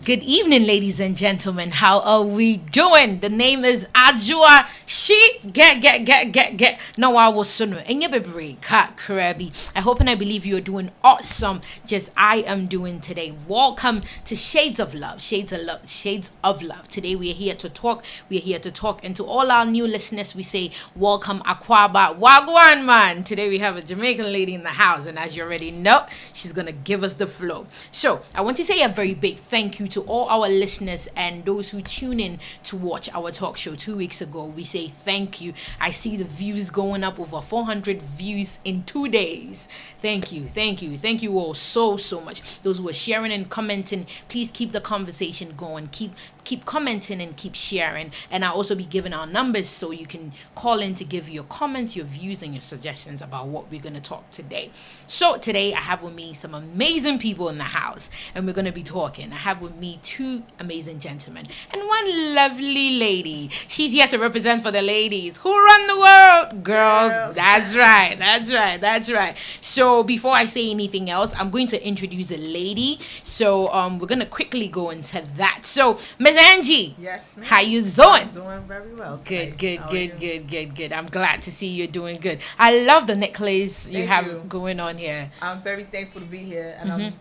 Good evening, ladies and gentlemen. How are we doing? The name is Ajua. She get. No, I was sooner. And you be Krabi. I hope and I believe you are doing awesome. Just I am doing today. Welcome to Shades of Love. Shades of Love. Shades of Love. Today we are here to talk. We are here to talk. And to all our new listeners, we say welcome Akwaba Wagwan man. Today we have a Jamaican lady in the house, and as you already know, she's gonna give us the flow. So I want to say a very big thank you to all our listeners and those who tune in to watch our talk show 2 weeks ago. We say thank you. I see the views going up, over 400 views in 2 days. Thank you all so much. Those who are sharing and commenting, please keep the conversation going. Keep commenting and keep sharing. And I'll also be giving our numbers so you can call in to give your comments, your views, and your suggestions about what we're going to talk today. So today I have with me some amazing people in the house, and we're going to be talking. I have with me two amazing gentlemen and one lovely lady. She's here to represent for the ladies who run the world. Girls. That's right. So before I say anything else, I'm going to introduce a lady. So we're going to quickly go into that. So Miss Angie. Yes, ma'am. How you doing? I'm doing very well. Good. I'm glad to see you're doing good. I love the necklace you have going on here. I'm very thankful to be here, and I'm,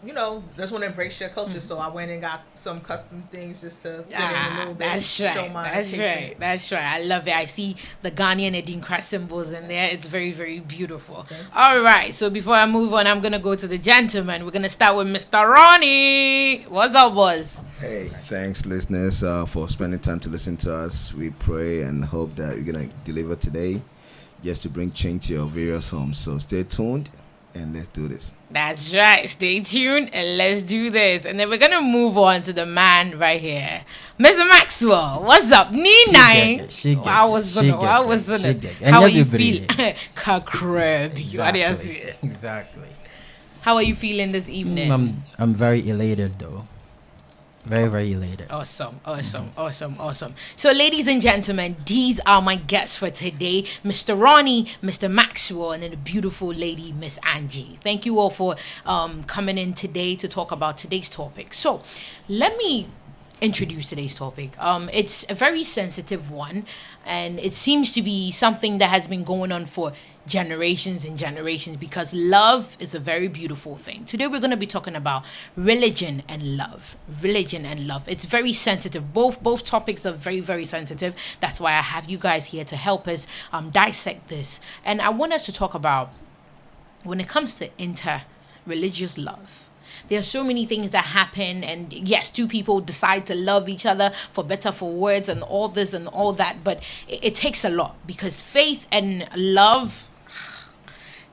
just want to embrace your culture. So I went and got some custom things just to fit in a little bit. That's right. I love it. I see the Ghanaian ADINKRA symbols in there. It's very, very beautiful. All right. So before I move on, I'm gonna go to the gentleman. We're gonna start with Mr. Ronnie. What's up, boss? Hey, thanks, listeners, for spending time to listen to us. We pray and hope that we're going to deliver today just to bring change to your various homes. So stay tuned and let's do this. That's right. Stay tuned and let's do this. And then we're going to move on to the man right here. Mr. Maxwell, what's up? Nina. How are you feeling? Exactly. How are you feeling this evening? I'm very elated though. Very elated. Awesome. So, ladies and gentlemen, these are my guests for today. Mr. Ronnie, Mr. Maxwell, and then the beautiful lady, Miss Angie. Thank you all for coming in today to talk about today's topic. So, let me introduce today's topic. It's a very sensitive one, and it seems to be something that has been going on for generations and generations, because love is a very beautiful thing. Today we're going to be talking about religion and love. It's very sensitive. Both topics are very, very sensitive. That's why I have you guys here to help us dissect this. And I want us to talk about, when it comes to inter-religious love, there are so many things that happen, and yes, two people decide to love each other for better, for words, and all this and all that, but it takes a lot, because faith and love,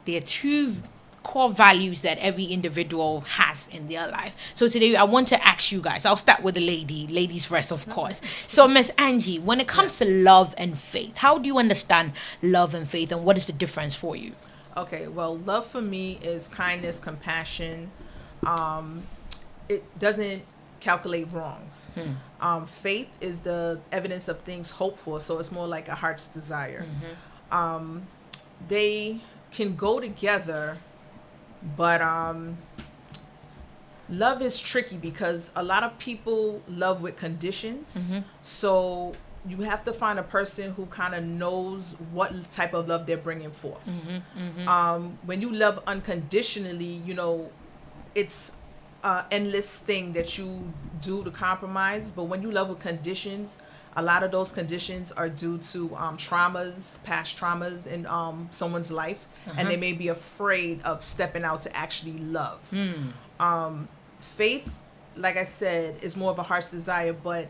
they are two core values that every individual has in their life. So today I want to ask you guys, I'll start with the ladies first, of course. So Miss Angie, when it comes to love and faith, how do you understand love and faith, and what is the difference for you? Okay, well, love for me is kindness, compassion. It doesn't calculate wrongs. Faith is the evidence of things hoped for, so it's more like a heart's desire. They can go together, but love is tricky because a lot of people love with conditions. So you have to find a person who kind of knows what type of love they're bringing forth. When you love unconditionally, it's an endless thing that you do to compromise. But when you love with conditions, a lot of those conditions are due to past traumas in someone's life, and they may be afraid of stepping out to actually love. Faith, like I said, is more of a heart's desire, but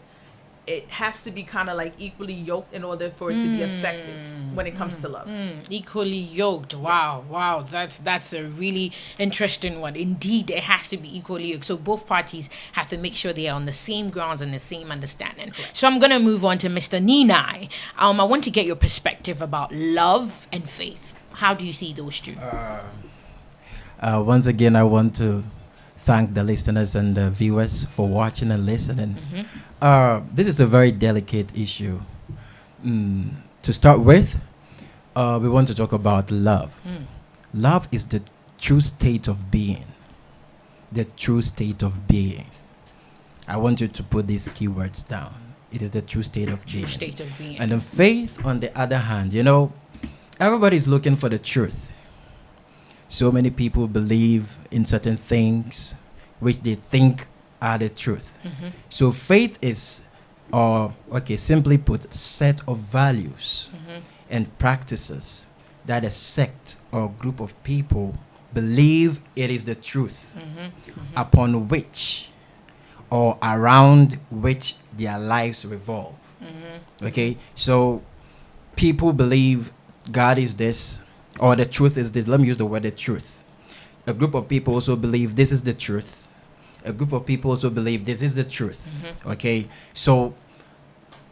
it has to be kind of like equally yoked in order for it to be effective when it comes to love. Equally yoked. Wow. That's a really interesting one. Indeed, it has to be equally yoked. So both parties have to make sure they are on the same grounds and the same understanding. Correct. So I'm going to move on to Mr. Ninai. I want to get your perspective about love and faith. How do you see those two? Once again, I want to thank the listeners and the viewers for watching and listening. This is a very delicate issue. To start with, we want to talk about love. Love is the true state of being. The true state of being. I want you to put these keywords down. It is the true state of being. True state of being. And then faith, on the other hand, you know, everybody's looking for the truth. So many people believe in certain things which they think are the truth. So faith is, simply put, set of values and practices that a sect or group of people believe it is the truth upon which or around which their lives revolve. Okay, so people believe God is this, or the truth is this. Let me use the word the truth. A group of people also believe this is the truth. A group of people also believe this is the truth. Okay, so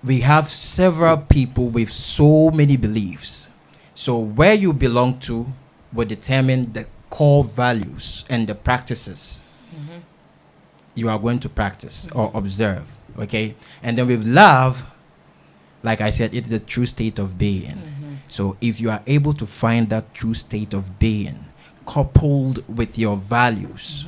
we have several people with so many beliefs. So where you belong to will determine the core values and the practices you are going to practice or observe. Okay, and then with love, like I said, it's the true state of being. So if you are able to find that true state of being coupled with your values,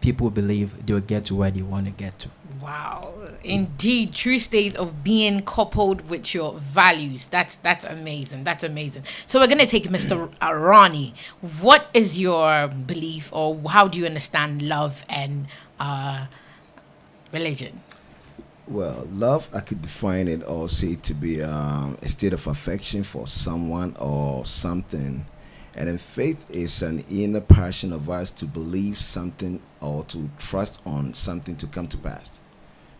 people believe they'll get to where they want to get to. Wow, indeed, true state of being coupled with your values. That's amazing. That's amazing. So we're gonna take Mr. Ronnie. What is your belief, or how do you understand love and religion? Well, love, I could define it or say it to be a state of affection for someone or something. And then faith is an inner passion of us to believe something or to trust on something to come to pass.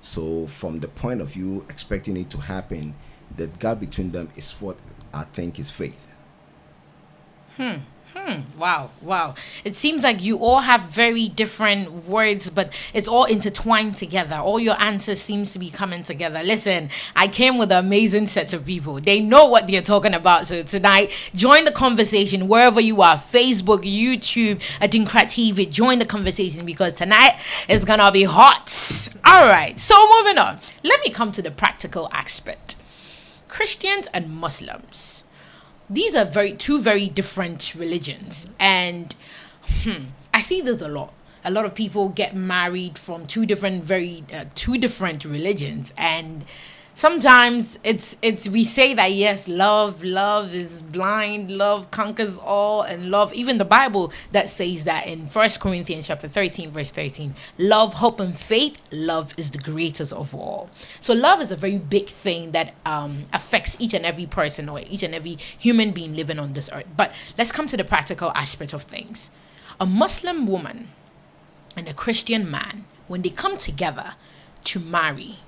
So from the point of view, expecting it to happen, the gap between them is what I think is faith. Wow. It seems like you all have very different words, but it's all intertwined together. All your answers seems to be coming together. Listen, I came with an amazing set of people. They know what they're talking about. So tonight, join the conversation wherever you are. Facebook, YouTube, ADINKRA TV. Join the conversation because tonight is going to be hot. All right. So moving on. Let me come to the practical aspect. Christians and Muslims. These are two very different religions, and I see this a lot. A lot of people get married from two different religions, and sometimes it's we say that yes, love is blind, love conquers all, and love, even the Bible that says that in 1 Corinthians chapter 13 verse 13, love, hope, and faith, love is the greatest of all. So love is a very big thing that affects each and every person or each and every human being living on this earth. But let's come to the practical aspect of things. A Muslim woman and a Christian man, when they come together to marry,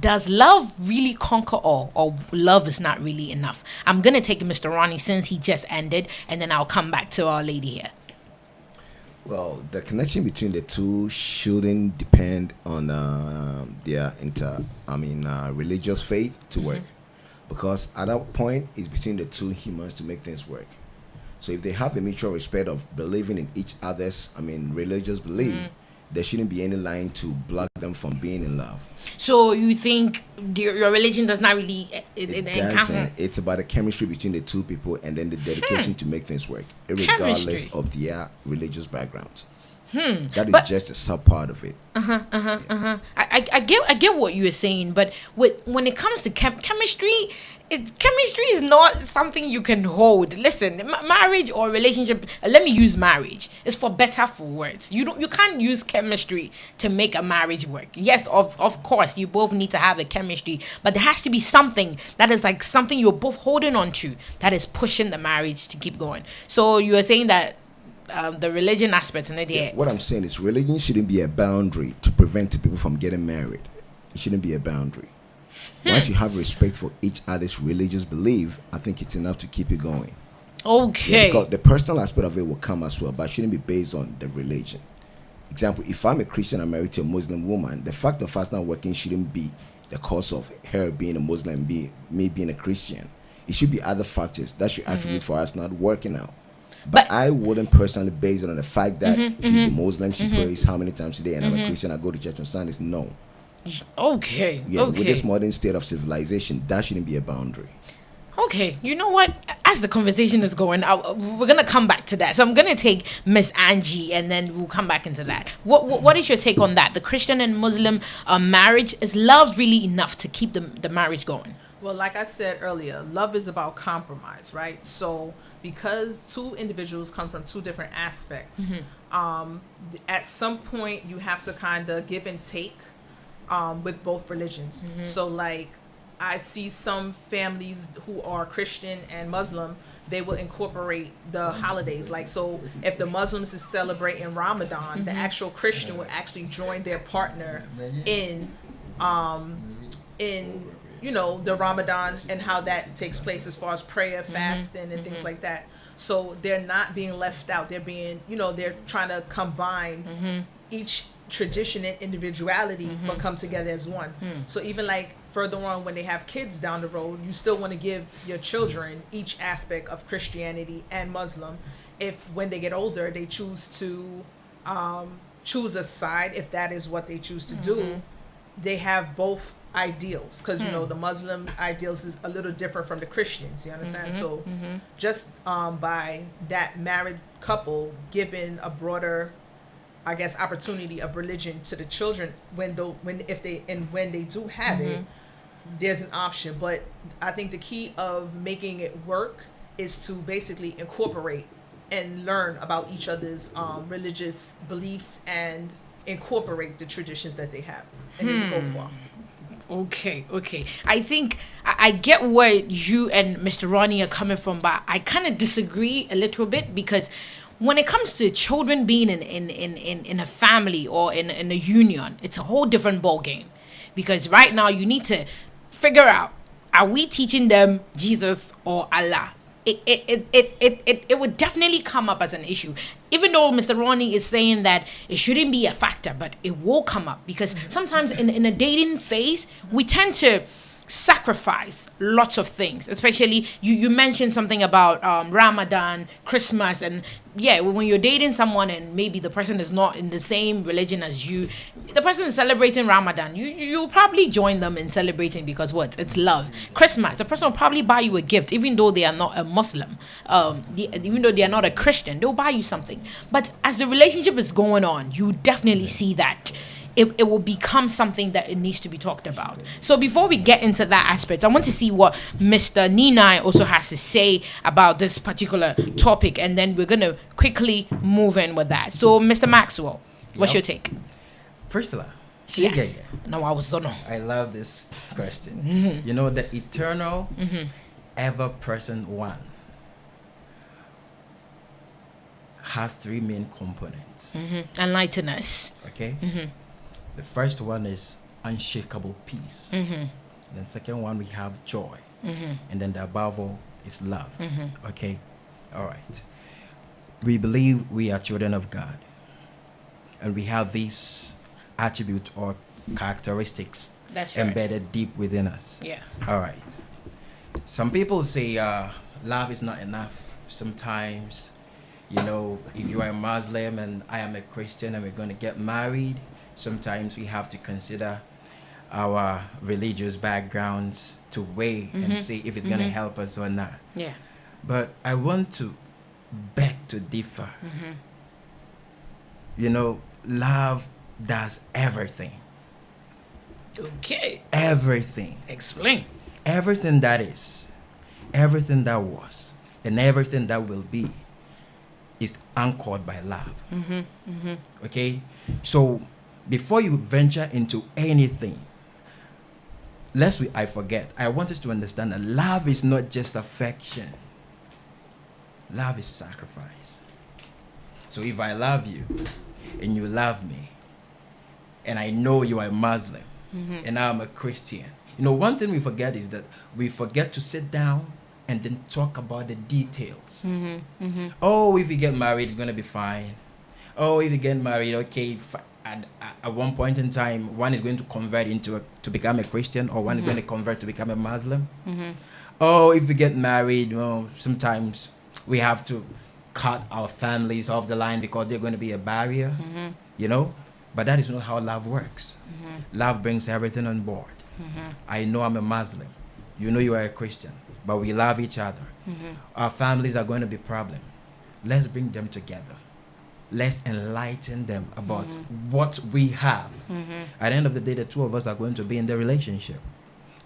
does love really conquer all, or love is not really enough? I'm going to take Mr. Ronnie since he just ended, and then I'll come back to our lady here. Well, the connection between the two shouldn't depend on their religious faith to work, because at that point it's between the two humans to make things work. So if they have a mutual respect of believing in each other's religious belief, there shouldn't be any line to block them from being in love. So you think your religion does not really it's about the chemistry between the two people, and then the dedication to make things work, regardless of their religious backgrounds. That is just a sub part of it. I get what you were saying, but when it comes to chemistry, chemistry is not something you can hold. Listen, marriage or relationship. Let me use marriage. It's for better, for worse. You can't use chemistry to make a marriage work. Yes, of course, you both need to have a chemistry, but there has to be something that is like something you're both holding on to that is pushing the marriage to keep going. So you are saying that the religion aspect in it. What I'm saying is religion shouldn't be a boundary to prevent people from getting married. It shouldn't be a boundary. Once you have respect for each other's religious belief, I think it's enough to keep it going. Okay. Because the personal aspect of it will come as well, but it shouldn't be based on the religion. Example, if I'm a Christian and married to a Muslim woman, the fact of us not working shouldn't be the cause of her being a Muslim, me being a Christian. It should be other factors that should attribute for us not working out. But I wouldn't personally base it on the fact that she's a Muslim, she prays how many times a day, and I'm a Christian, I go to church on Sundays. No. Okay. Yeah, with this modern state of civilization, that shouldn't be a boundary. Okay, you know what? As the conversation is going, we're gonna come back to that. So I'm gonna take Miss Angie, and then we'll come back into that. What is your take on that? The Christian and Muslim marriage, is love really enough to keep the marriage going? Well, like I said earlier, love is about compromise, right? So because two individuals come from two different aspects, at some point you have to kind of give and take with both religions. So like I see some families who are Christian and Muslim, they will incorporate the holidays. Like, so if the Muslims is celebrating Ramadan, the actual Christian will actually join their partner in you know, the Ramadan and how that takes place as far as prayer, fasting, and things like that. So they're not being left out. They're being, you know, they're trying to combine each tradition and individuality, but come together as one. So even like further on, when they have kids down the road, you still want to give your children each aspect of Christianity and Muslim. If when they get older, they choose to choose a side, if that is what they choose to do, they have both ideals, because you know the Muslim ideals is a little different from the Christians, you understand? So just by that married couple giving a broader, I guess, opportunity of religion to the children, when they do have it, there's an option. But I think the key of making it work is to basically incorporate and learn about each other's religious beliefs and incorporate the traditions that they have, and then go far. Okay. I think I get where you and Mr. Ronnie are coming from, but I kind of disagree a little bit, because when it comes to children being in a family or in a union, it's a whole different ball game. Because right now you need to figure out, are we teaching them Jesus or Allah? It would definitely come up as an issue, even though Mr. Ronnie is saying that it shouldn't be a factor, but it will come up, because sometimes in a dating phase we tend to sacrifice lots of things, especially you mentioned something about Ramadan, Christmas, and when you're dating someone and maybe the person is not in the same religion as you, the person is celebrating Ramadan, you'll probably join them in celebrating, because it's love. Christmas, the person will probably buy you a gift, even though they are not a Muslim, even though they are not a Christian, they'll buy you something. But as the relationship is going on, you definitely see that it will become something that it needs to be talked about. So before we get into that aspect, I want to see what Mr. Ninai also has to say about this particular topic, and then we're going to quickly move in with that. So Mr. Maxwell, what's your take? First of all, yes. No, I was I love this question. You know, the eternal, ever-present one has three main components. Enlighten us. Okay? The first one is unshakable peace. Then second one, we have joy. And then the above all is love. Okay? All right. We believe we are children of God. And we have these attributes or characteristics embedded deep within us. Yeah. All right. Some people say love is not enough. Sometimes, you know, if you are a Muslim and I am a Christian and we're going to get married, sometimes we have to consider our religious backgrounds to weigh and see if it's going to help us or not. Yeah. But I want to beg to differ. You know, love does everything. Okay. Everything. Explain. Everything that is, everything that was, and everything that will be is anchored by love. Okay? So before you venture into anything, I want us to understand that love is not just affection. Love is sacrifice. So if I love you and you love me, and I know you are a Muslim and I'm a Christian, you know, one thing we forget is that we forget to sit down and then talk about the details. Oh, if you get married, it's going to be fine. Oh, if you get married, okay, at one point in time, one is going to convert to become a Christian, or one is going to convert to become a Muslim. Oh, if we get married, well, sometimes we have to cut our families off the line because they're going to be a barrier, you know? But that is not how love works. Love brings everything on board. I know I'm a Muslim. You know you are a Christian. but we love each other. Our families are going to be problem. Let's bring them together. Let's enlighten them about what we have. At the end of the day, the two of us are going to be in the relationship.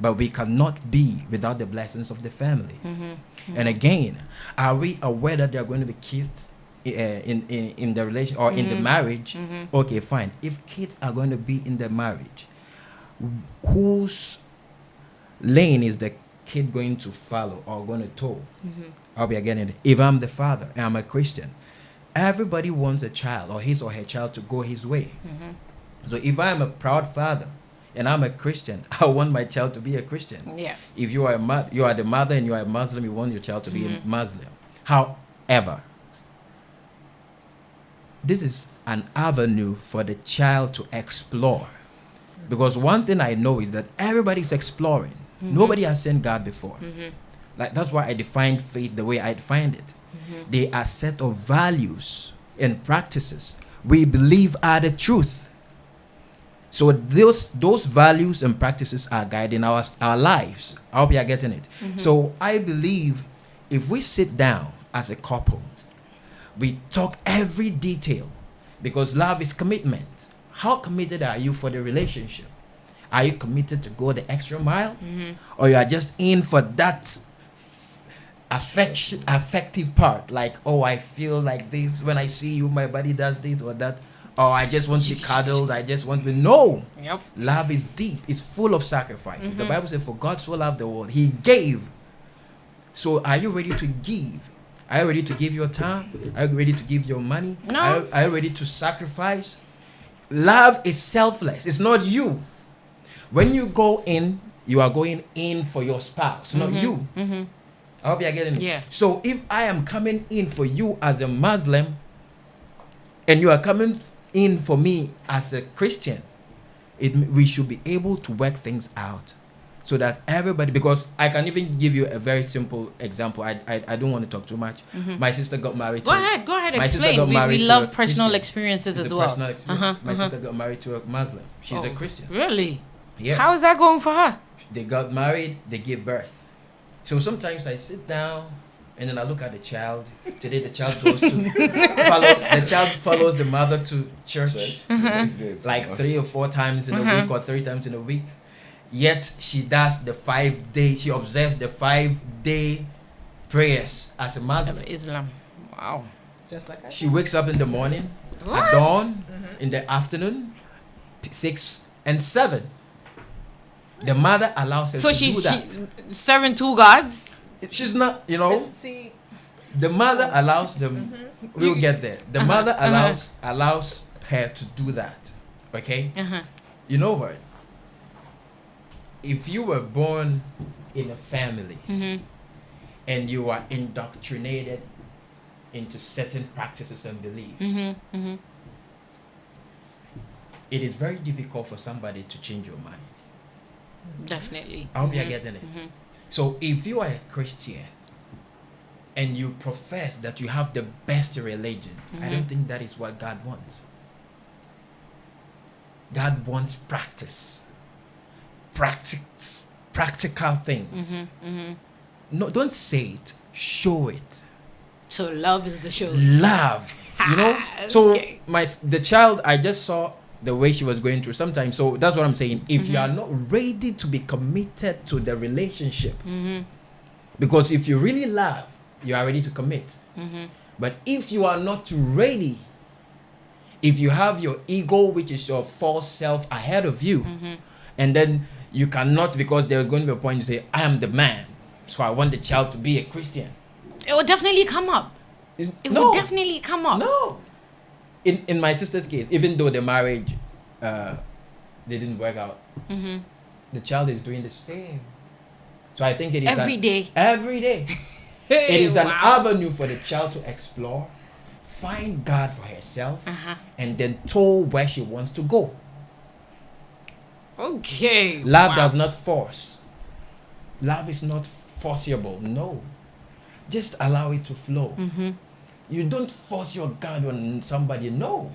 But we cannot be without the blessings of the family. And again, are we aware that there are going to be kids in the relation or in the marriage? Okay, fine. If kids are going to be in the marriage, whose lane is the kid going to follow or going to toe? I'll be getting it. If I'm the father and I'm a Christian, everybody wants a child or his or her child to go his way. So if I'm a proud father and I'm a Christian, I want my child to be a Christian. Yeah. If you are you are the mother and you are a Muslim, you want your child to be a Muslim. However, this is an avenue for the child to explore. Because one thing I know is that everybody's exploring. Nobody has seen God before. Like that's why I defined faith the way I defined it. They are set of values and practices we believe are the truth. So those values and practices are guiding our lives. I hope you are getting it. So I believe if we sit down as a couple, we talk every detail, because love is commitment. How committed are you for the relationship? Are you committed to go the extra mile? Or you are just in for that affective part? Like, oh, I feel like this when I see you, my body does this or that. Or I just want to be cuddled. I just want to no. Yep. Love is deep. It's full of sacrifice. The Bible says, for God so loved the world, he gave. So are you ready to give? Are you ready to give your time? Are you ready to give your money? No. Are you ready to sacrifice? Love is selfless. It's not you. When you go in, you are going in for your spouse, not you. I hope you are getting it. Yeah. So if I am coming in for you as a Muslim, and you are coming in for me as a Christian, we should be able to work things out so that everybody, because I can even give you a very simple example. I don't want to talk too much. My sister got married Go ahead, my sister explain. got We married to love a personal Christian. experiences It's as a well. personal experience. My sister got married to a Muslim. She's a Christian. Really? Yeah. How is that going for her? They got married, they gave birth. So sometimes I sit down and then I look at the child. Today the child goes to the child follows the mother to church like 3 or 4 times in a week or 3 times in a week. Yet she does the 5 day, she observes the 5-day prayers as a Muslim. Of Islam. Wow. Just like I She wakes up in the morning, What? at dawn, in the afternoon, 6 and 7. The mother allows her So to do she's that. serving 2 gods? She's not, you know. see. The mother allows them. We'll get there. The mother allows her to do that. Okay. You know what? If you were born in a family and you are indoctrinated into certain practices and beliefs, it is very difficult for somebody to change your mind. Definitely. I hope you're getting it. So if you are a Christian and you profess that you have the best religion, I don't think that is what God wants. God wants practical things. No, don't say it, show it. So love is the show. Love, you know. So Okay. the child, I just saw the way she was going through sometimes. So that's what I'm saying. If you are not ready to be committed to the relationship, because if you really love, you are ready to commit. But if you are not ready, if you have your ego, which is your false self, ahead of you, and then you cannot, because there's going to be a point you say, I am the man, so I want the child to be a Christian. It will definitely come up. It will definitely come up. No. In my sister's case, even though the marriage didn't work out, the child is doing the same. So I think it is Every day. Every day. It is an avenue for the child to explore, find God for herself, and then toe where she wants to go. Okay. Love does not force. Love is not forcible. No. Just allow it to flow. You don't force your God on somebody. No.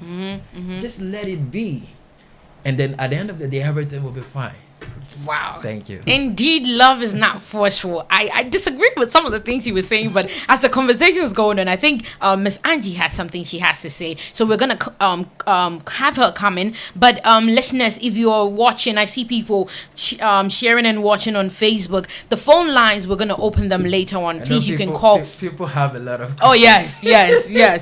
Just let it be. And then at the end of the day, everything will be fine. Wow. Thank you. Indeed, love is not forceful. I disagree with some of the things he was saying, but as the conversation is going on, I think Miss Angie has something she has to say. So we're gonna have her come in. But listeners, if you're watching, I see people sharing and watching on Facebook. The phone lines, we're gonna open them later on. Please, you can call. People have a lot of questions. Oh yes,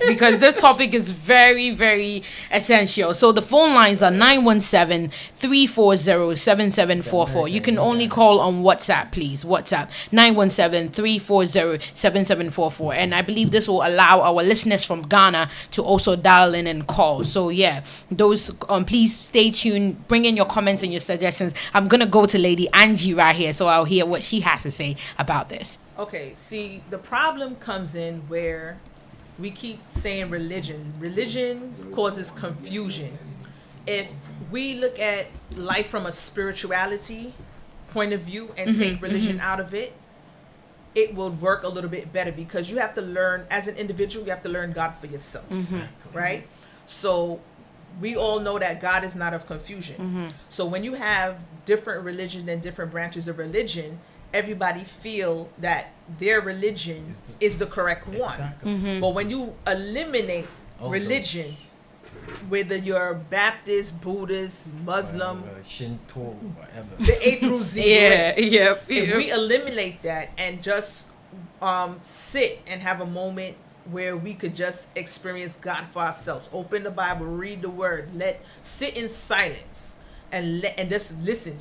because this topic is very, very essential. So the phone lines are 917-340-7744. You can only call on WhatsApp, please. WhatsApp 917-340-7744. And I believe this will allow our listeners from Ghana to also dial in and call. So yeah, those please stay tuned. Bring in your comments and your suggestions. I'm gonna go to Lady Angie right here, so I'll hear what she has to say about this. Okay, see, the problem comes in where we keep saying religion. Religion causes confusion. If we look at life from a spirituality point of view and take religion out of it, it will work a little bit better, because you have to learn, as an individual, you have to learn God for yourself, right? So we all know that God is not of confusion. So when you have different religions and different branches of religion, everybody feel that their religion is the correct one. Exactly. But when you eliminate religion, whether you're Baptist, Buddhist, Muslim, Shinto, whatever, the A through Z list, if we eliminate that and just sit and have a moment where we could just experience God for ourselves, open the Bible, read the Word, sit in silence and just listen.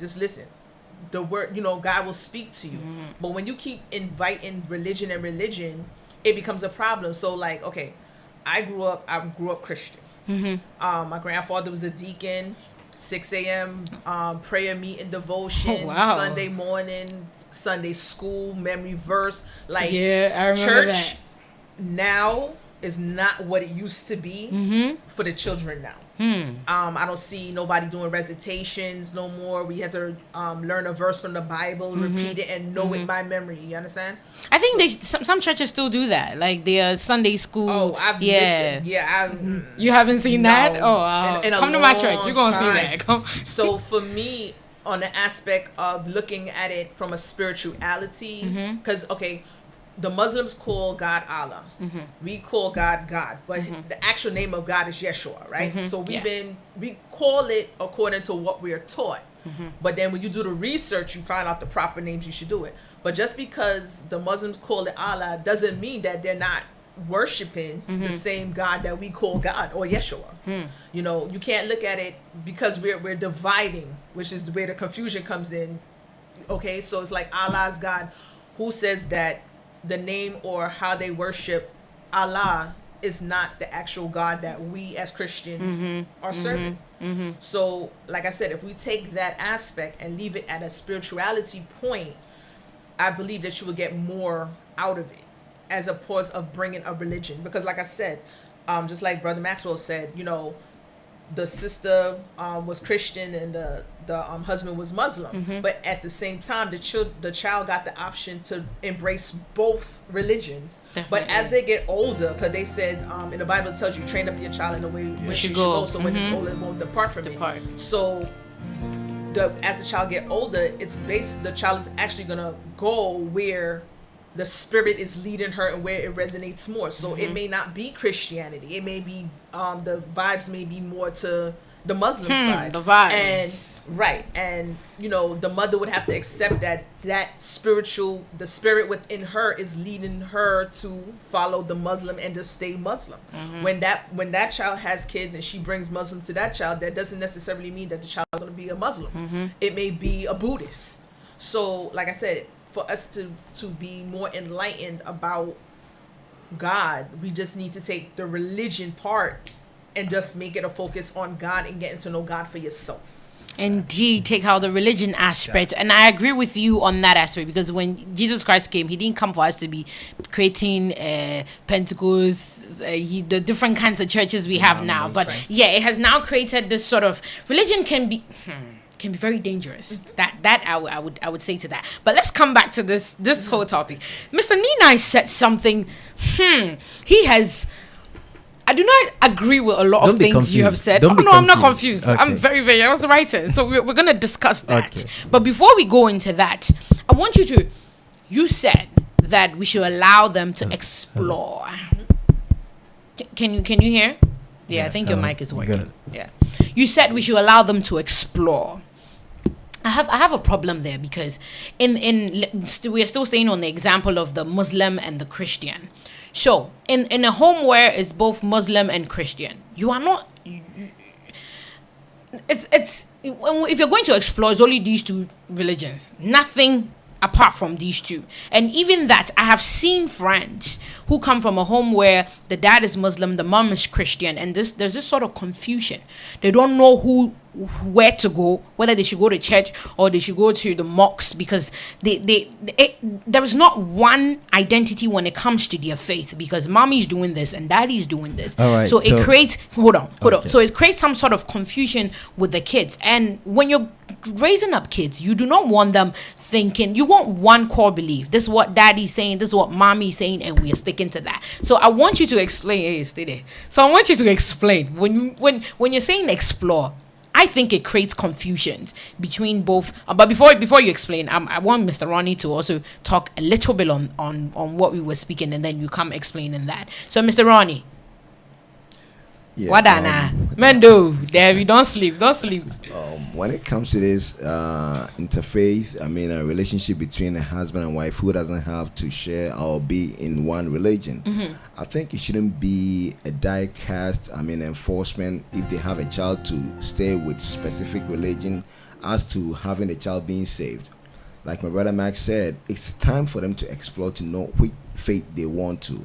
The Word, God will speak to you. But when you keep inviting religion, it becomes a problem. So like, okay, I grew up Christian. My grandfather was a deacon. 6 a.m. Prayer meeting, devotion, Sunday morning, Sunday school, memory verse. Like, I remember church that. Now is not what it used to be for the children now. I don't see nobody doing recitations no more. We had to learn a verse from the Bible, repeat it, and know it by memory. You understand? I think some churches still do that, like their Sunday school. Oh, I've listened. Yeah, you haven't seen that? Oh, in a come to my church. long You're gonna time. see that. Come. So for me, on the aspect of looking at it from a spirituality, because okay, the Muslims call God Allah. We call God, but the actual name of God is Yeshua, right? So we call it according to what we are taught. But then when you do the research, you find out the proper names you should do it. But just because the Muslims call it Allah doesn't mean that they're not worshiping the same God that we call God or Yeshua. You can't look at it because we're dividing, which is where the confusion comes in. Okay, so it's like Allah's God. Who says that the name or how they worship Allah is not the actual God that we as Christians are serving? So like I said, if we take that aspect and leave it at a spirituality point, I believe that you will get more out of it, as opposed of bringing a religion. Because like I said, just like Brother Maxwell said, the sister was Christian and the husband was Muslim, but at the same time the child got the option to embrace both religions. Definitely. But as they get older, because they said in the Bible, it tells you train up your child in the way when she should go, so when it's older it won't depart from it. So as the child get older, the child is actually gonna go where the spirit is leading her and where it resonates more. So it may not be Christianity. It may be the vibes may be more to the Muslim side. The vibes. And the mother would have to accept that the spirit within her is leading her to follow the Muslim and to stay Muslim. When that child has kids and she brings Muslim to that child, that doesn't necessarily mean that the child is going to be a Muslim. It may be a Buddhist. So like I said, for us to be more enlightened about God, we just need to take the religion part and just make it a focus on God and getting to know God for yourself. Indeed, take out the religion aspect. And I agree with you on that aspect, because when Jesus Christ came, he didn't come for us to be creating Pentecost, the different kinds of churches we have now. But it has now created this sort of religion can be very dangerous. That I would say to that. But let's come back to this whole topic. Mr. Ninai said something. He has. I do not agree with a lot Don't of be things you have confused. said. Don't be No, I'm not confused. confused. I'm Okay. very, I was writing. So we're going to discuss that. Okay. But before we go into that, I want you said that we should allow them to explore. Can you hear? Yeah, I think your mic is working. good. Yeah. You said we should allow them to explore. I have a problem there because we are still staying on the example of the Muslim and the Christian. So in a home where it's both Muslim and Christian, you are not. It's if you're going to explore, it's only these two religions. Nothing apart from these two. And even that, I have seen friends who come from a home where the dad is Muslim, the mom is Christian, and there's this sort of confusion. They don't know where to go, whether they should go to church or they should go to the mosques, because there is not one identity when it comes to their faith, because mommy's doing this and daddy's doing this. All right, so it creates hold on. Okay. So it creates some sort of confusion with the kids. And when you're raising up kids, you do not want them thinking, you want one core belief. This is what daddy's saying, this is what mommy's saying, and we are sticking to that. So I want you to explain. Hey, stay there. So I want you to explain when you're saying explore. I think it creates confusions between both. But before you explain, I want Mr. Ronnie to also talk a little bit on what we were speaking, and then you come explaining that. So, Mr. Ronnie, Yeah, Wadana, Mendo, there we don't sleep. When it comes to this interfaith, I mean, a relationship between a husband and wife who doesn't have to share or be in one religion, I think it shouldn't be a die-cast, enforcement if they have a child to stay with specific religion as to having the child being saved. Like my brother Max said, it's time for them to explore, to know which faith they want to.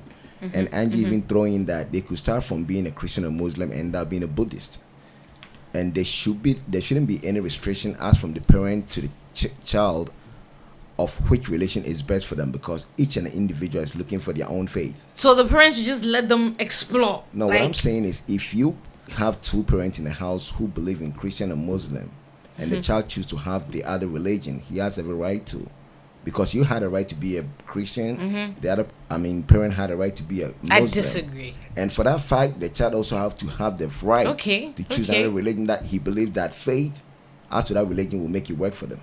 And Angie even throwing in that they could start from being a Christian or Muslim and end up being a Buddhist. And there shouldn't be any restriction as from the parent to the child of which relation is best for them, because each and individual is looking for their own faith. So the parents should just let them explore. No, what I'm saying is, if you have two parents in the house who believe in Christian and Muslim, and the child chooses to have the other religion, he has every right to. Because you had a right to be a Christian, the other, parent had a right to be a Muslim. I disagree. And for that fact, the child also have to have the right to choose another religion that he believes that faith as to that religion will make it work for them.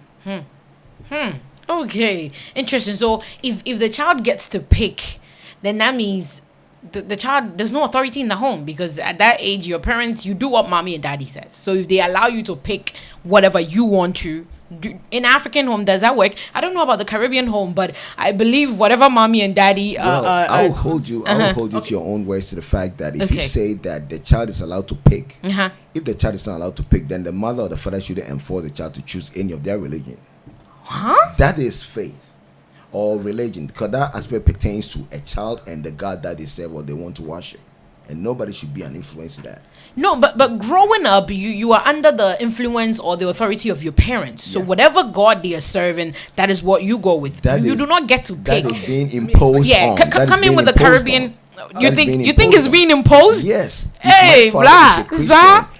Okay, interesting. So if the child gets to pick, then that means the child, there's no authority in the home, because at that age, your parents, you do what mommy and daddy says. So if they allow you to pick whatever you want to do, in African home, does that work? I don't know about the Caribbean home, but I believe whatever mommy and daddy I will hold you to your own words, to the fact that if you say that the child is allowed to pick, if the child is not allowed to pick, then the mother or the father shouldn't enforce the child to choose any of their religion. That is faith or religion, because that aspect pertains to a child and the God that they serve or they want to worship, and nobody should be an influence to that. No, but growing up, you are under the influence or the authority of your parents. So whatever God they are serving, that is what you go with. You do not get to pick. That is being imposed on. Come in with the Caribbean. You think it's being imposed? Yes. Hey, blah.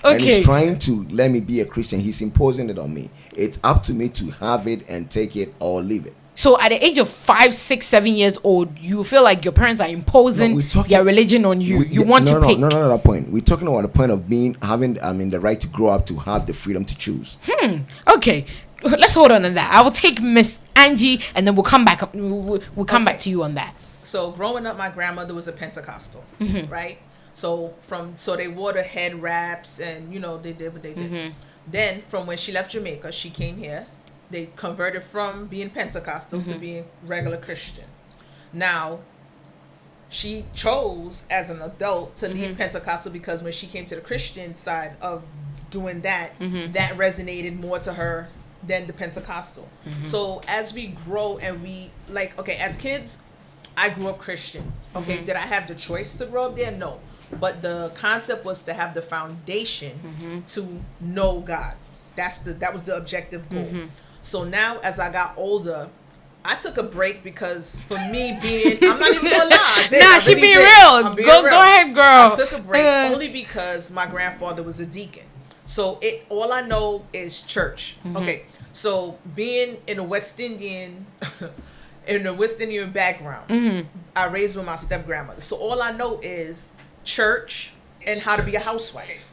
And he's trying to let me be a Christian. He's imposing it on me. It's up to me to have it and take it or leave it. So at the age of 5, 6, 7 years old, you feel like your parents are imposing their religion on you. You want to pick. No, that point. We're talking about the point of having the right to grow up, to have the freedom to choose. Okay. Let's hold on to that. I will take Miss Angie, and then we'll come back. We'll come back to you on that. So growing up, my grandmother was a Pentecostal, right? So they wore the head wraps, and they did what they did. Then from when she left Jamaica, she came here. They converted from being Pentecostal to being regular Christian. Now, she chose as an adult to leave Pentecostal, because when she came to the Christian side of doing that, that resonated more to her than the Pentecostal. So as we grow and as kids, I grew up Christian. Okay, did I have the choice to grow up there? No. But the concept was to have the foundation to know God. That was the objective goal. So now, as I got older, I took a break, because for me I'm not even gonna lie. She being real. Go ahead, girl. I took a break only because my grandfather was a deacon. So all I know is church. Okay. So being in a West Indian background, I raised with my step grandmother. So all I know is church, and how to be a housewife.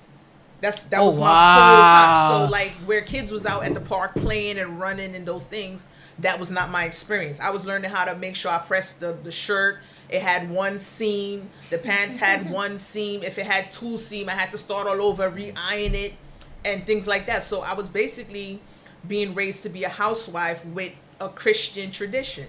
That Oh, was my whole time. wow. So like where kids was out at the park playing and running and those things, that was not my experience. I was learning how to make sure I pressed the shirt. It had one seam. The pants had one seam. If it had two seam, I had to start all over, re-iron it, and things like that. So I was basically being raised to be a housewife with a Christian tradition.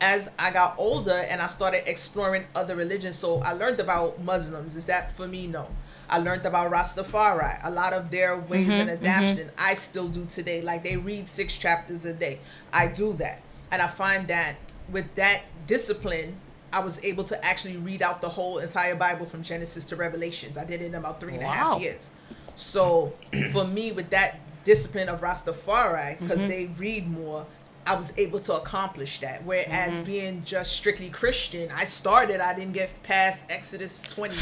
As I got older and I started exploring other religions, so I learned about Muslims. Is that for me? No. I learned about Rastafari. A lot of their ways and adaptation I still do today. Like they read 6 chapters a day. I do that. And I find that with that discipline, I was able to actually read out the whole entire Bible from Genesis to Revelations. I did it in about 3.5 years. So for me, with that discipline of Rastafari, because they read more, I was able to accomplish that. Whereas being just strictly Christian, I didn't get past Exodus 20.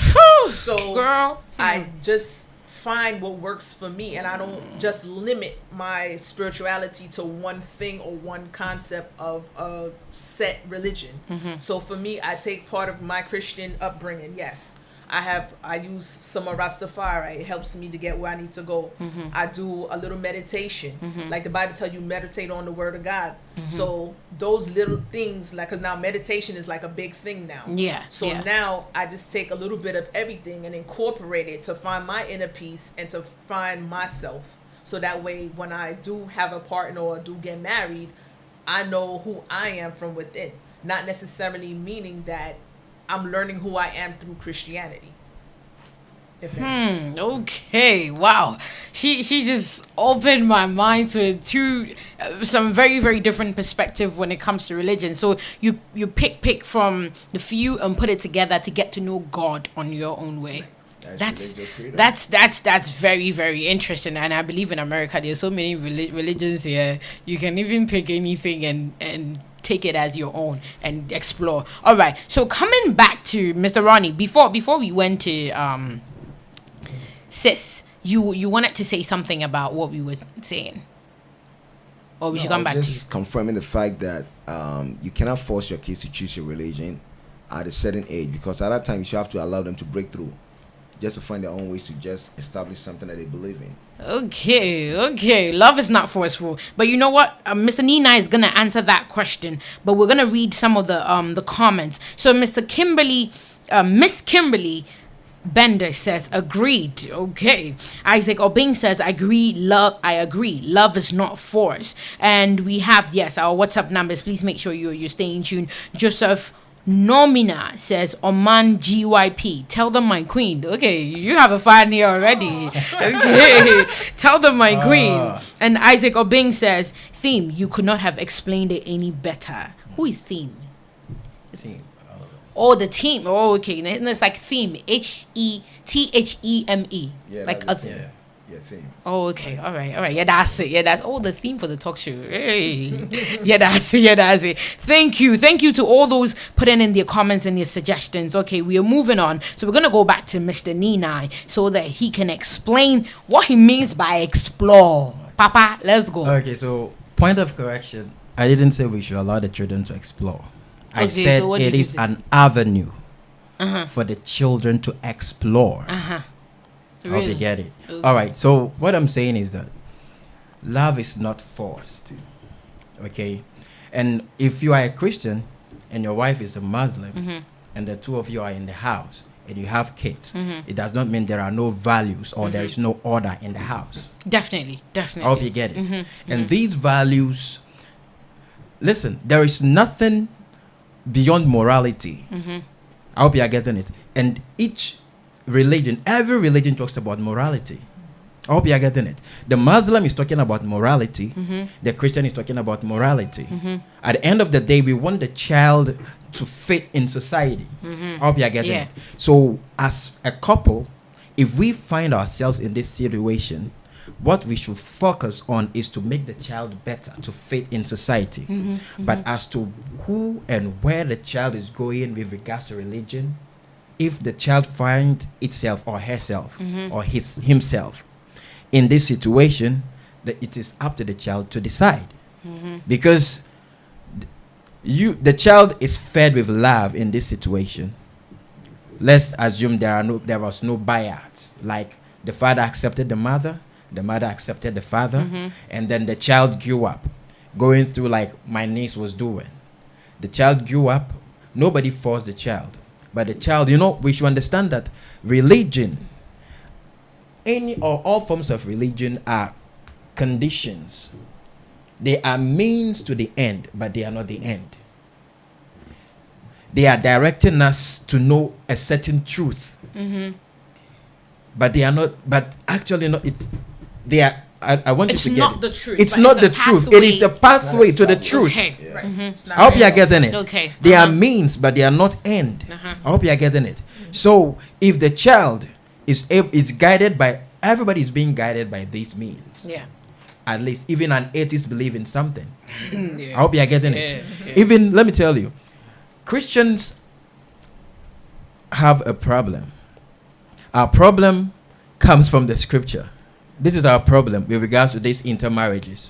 So Girl. I just find what works for me, and I don't just limit my spirituality to one thing or one concept of a set religion. So for me, I take part of my Christian upbringing. Yes, I use some of Rastafari. It helps me to get where I need to go. I do a little meditation. Like the Bible tells you, meditate on the word of God. So those little things, like, because now meditation is like a big thing now. Yeah. So now I just take a little bit of everything and incorporate it to find my inner peace and to find myself. So that way, when I do have a partner or do get married, I know who I am from within. Not necessarily meaning that I'm learning who I am through Christianity. If that makes sense. Okay. Wow. She just opened my mind to some very, very different perspective when it comes to religion. So you pick from the few and put it together to get to know God on your own way. That's very, very interesting. And I believe in America there's so many religions here. You can even pick anything and take it as your own and explore. All right. So coming back to Mr. Ronnie, before we went to Sis, you wanted to say something about what we were saying, or we should come back to just confirming the fact that you cannot force your kids to choose your religion at a certain age, because at that time you should have to allow them to break through, just to find their own ways to just establish something that they believe in. Okay. Love is not forceful, but you know what? Mr. Nina is gonna answer that question, but we're gonna read some of the comments. So Mr. Kimberly, Miss Kimberly Bender says, agreed. Okay. Isaac Obing says, I agree. Love is not forced. And we have, yes, our WhatsApp numbers. Please make sure you're staying tuned. Joseph Nomina says, Oman GYP, tell them my queen. Okay, you have a fan here already. Okay, tell them my queen. And Isaac Obing says, Theme, you could not have explained it any better. Who is Theme? Team. Oh, the team. Oh, okay. And it's like Theme. HETHEME. Yeah, Like that's a the theme. Yeah, theme. Oh, okay. All right. Yeah, that's it. Yeah, that's the theme for the talk show. Hey. Yeah, that's it. Thank you to all those putting in their comments and their suggestions. Okay, we are moving on. So we're gonna go back to Mr. Ninai so that he can explain what he means by explore. Papa, let's go. Okay, so point of correction. I didn't say we should allow the children to explore. I Okay, said so what it did you is say? an avenue for the children to explore. I hope Really? you get it. Okay. All right. So what I'm saying is that love is not forced. Okay. And if you are a Christian and your wife is a Muslim and the two of you are in the house and you have kids, it does not mean there are no values or there is no order in the house. Definitely. I hope you get it. And these values, listen, there is nothing beyond morality. I hope you are getting it. And every religion talks about morality. I hope you are getting it. The Muslim is talking about morality. The Christian is talking about morality. At the end of the day, we want the child to fit in society. I hope you are getting it. So as a couple, if we find ourselves in this situation, what we should focus on is to make the child better, to fit in society. But as to who and where the child is going with regards to religion, if the child finds itself or herself or himself in this situation, that it is up to the child to decide. Because the child is fed with love in this situation. let's assume there was no buyout. Like the father accepted the mother accepted the father, and then the child grew up, going through like my niece was doing. The child grew up. Nobody forced the child, but the child, we should understand that religion, any or all forms of religion are conditions. They are means to the end, but they are not the end. They are directing us to know a certain truth, but they are not. But actually, not it. They are. I want you to get it. It's not the truth. It's not the truth. It is a pathway to the truth. Okay. Yeah. Right. I hope you are getting it. Okay. They are means, but they are not end. I hope you are getting it. So, if the child is guided by, everybody is being guided by these means. Yeah. At least, even an atheist believe in something. Yeah. I hope you are getting it. Yeah. Even, let me tell you, Christians have a problem. Our problem comes from the scripture. This is our problem with regards to these intermarriages.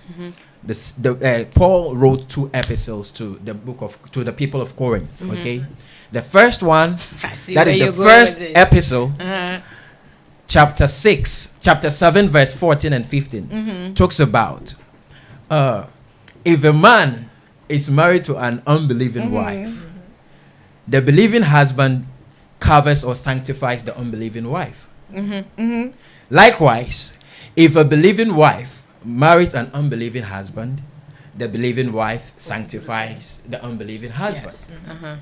Paul wrote 2 epistles to the people of Corinth. Okay, the first one, that is the first epistle, chapter 7, verse 14 and 15, talks about if a man is married to an unbelieving wife, the believing husband covers or sanctifies the unbelieving wife. Likewise, if a believing wife marries an unbelieving husband, the believing wife sanctifies the unbelieving husband. Yes.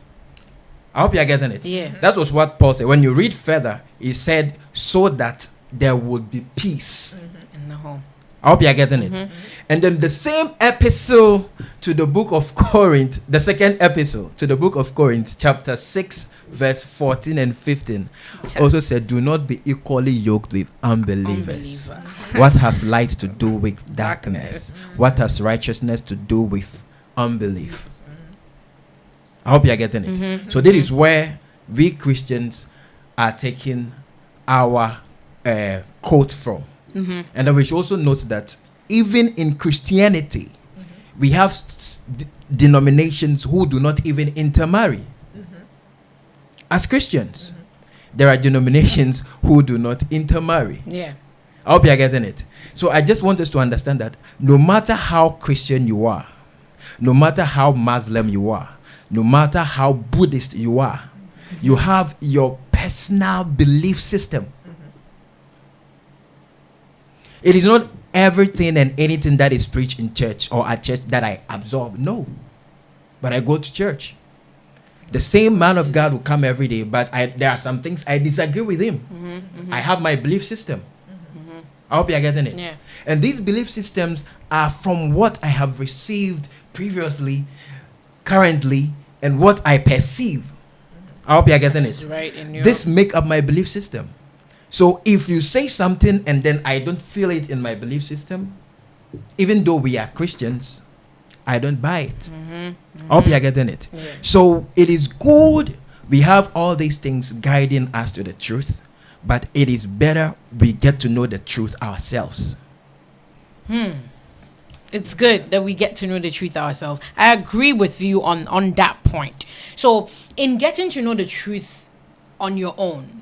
I hope you are getting it. Yeah. That was what Paul said. When you read further, he said, so that there would be peace In the home. I hope you are getting it. And then the same epistle to the book of Corinth, the second epistle to the book of Corinth, chapter 6, verse 14 and 15, also said, do not be equally yoked with unbelievers. What has light to do with darkness? What has righteousness to do with unbelief? I hope you are getting it. So this is where we Christians are taking our quote from. And then we should also note that even in Christianity, we have denominations who do not even intermarry. As Christians, there are denominations who do not intermarry. Yeah. I hope you are getting it. So I just want us to understand that no matter how Christian you are, no matter how Muslim you are, no matter how Buddhist you are, you have your personal belief system. It is not everything and anything that is preached in church or at church that I absorb. No. But I go to church. The same man of God will come every day, but there are some things I disagree with him. I have my belief system. I hope you are getting it. Yeah. And these belief systems are from what I have received previously, currently, and what I perceive. I hope you are getting it. Right in your This make up my belief system. So if you say something and then I don't feel it in my belief system, even though we are Christians, I don't buy it. I hope you are getting it. Yeah. So it is good we have all these things guiding us to the truth, but it is better we get to know the truth ourselves. It's good that we get to know the truth ourselves. I agree with you on that point. So in getting to know the truth on your own,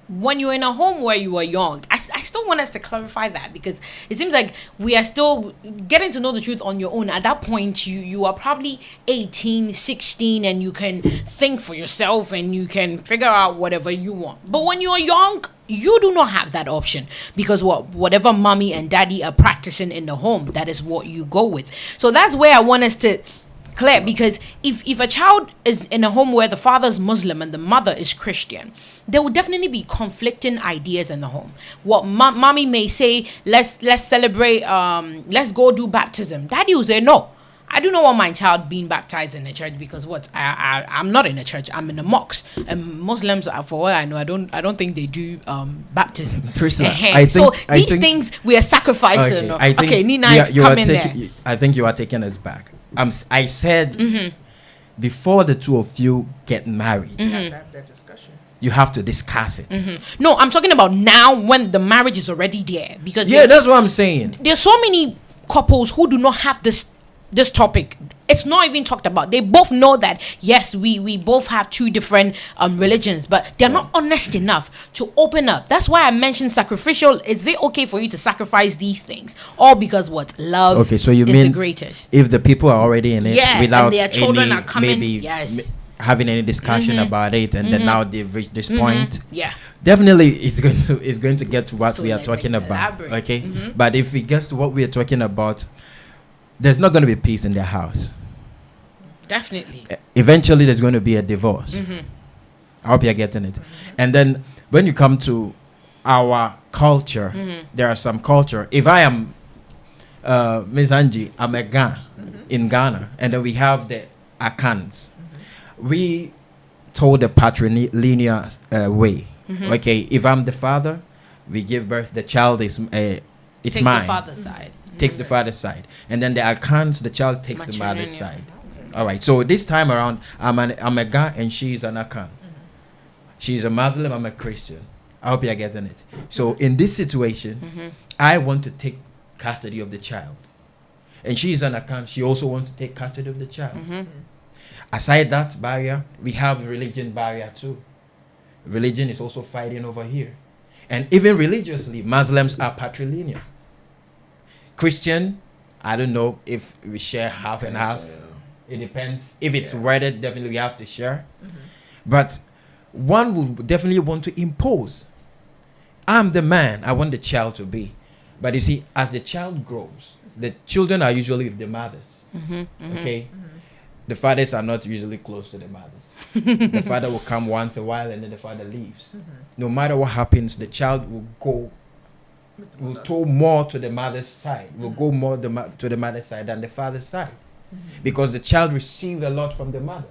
when you're in a home where you are young, I still want us to clarify that, because it seems like we are still getting to know the truth on your own. At that point, you are probably 18, 16, and you can think for yourself and you can figure out whatever you want. But when you're young, you do not have that option, because whatever mommy and daddy are practicing in the home, that is what you go with. So that's where I want us to clear, because if a child is in a home where the father is Muslim and the mother is Christian, there will definitely be conflicting ideas in the home. What mommy may say, let's celebrate, let's go do baptism. Daddy will say, no, I do not want my child being baptized in a church, because I'm not in a church, I'm in a mosque. And Muslims, for all I know, I don't think they do baptism. So these things we are sacrificing. Okay, Nina, come in there. I think you are taking us back. I said before the two of you get married, You have to have that discussion. you have to discuss it. No, I'm talking about now when the marriage is already there. Because Yeah, that's what I'm saying. there's so many couples who do not have this topic. it's not even talked about. They both know that, yes, we both have two different religions, but they're not honest enough to open up. That's why I mentioned sacrificial. Is it okay for you to sacrifice these things? All because what? Love Okay, so you is mean the greatest. if the people are already in it without and their children any, are coming, maybe yes. having any discussion about it, and then now they've reached this point, Yeah. definitely it's going to get to what So we are let's talking about. elaborate. Okay, but if it gets to what we are talking about, there's not going to be peace in their house. Definitely. Eventually there's going to be a divorce. I hope you're getting it. And then when you come to our culture, there are some culture. If I am Ms. Angie, I'm a Ghana in Ghana, and then we have the Akans. We told the patrilineal way. Okay, if I'm the father, we give birth. The child is it's Take mine. the father's side. Takes the father's side, and then the Akans, the child takes the mother's Matrilineal. side. All right. So this time around, I'm a Ghana and she's an Akan. She's a Muslim. I'm a Christian. I hope you're getting it. So in this situation, I want to take custody of the child, and she's an Akan. She also wants to take custody of the child. Aside that barrier, we have religion barrier too. Religion is also fighting over here, and even religiously, Muslims are patrilineal. Christian, I don't know if we share half and half. It depends. If it's worded, definitely we have to share. But one will definitely want to impose. I'm the man, I want the child to be. But you see, as the child grows, the children are usually with the mothers. Okay? The fathers are not usually close to the mothers. The father will come once a while and then the father leaves. No matter what happens, the child will go, will go more to the mother's side, will go more to the mother's side than the father's side. Because the child receives a lot from the mother.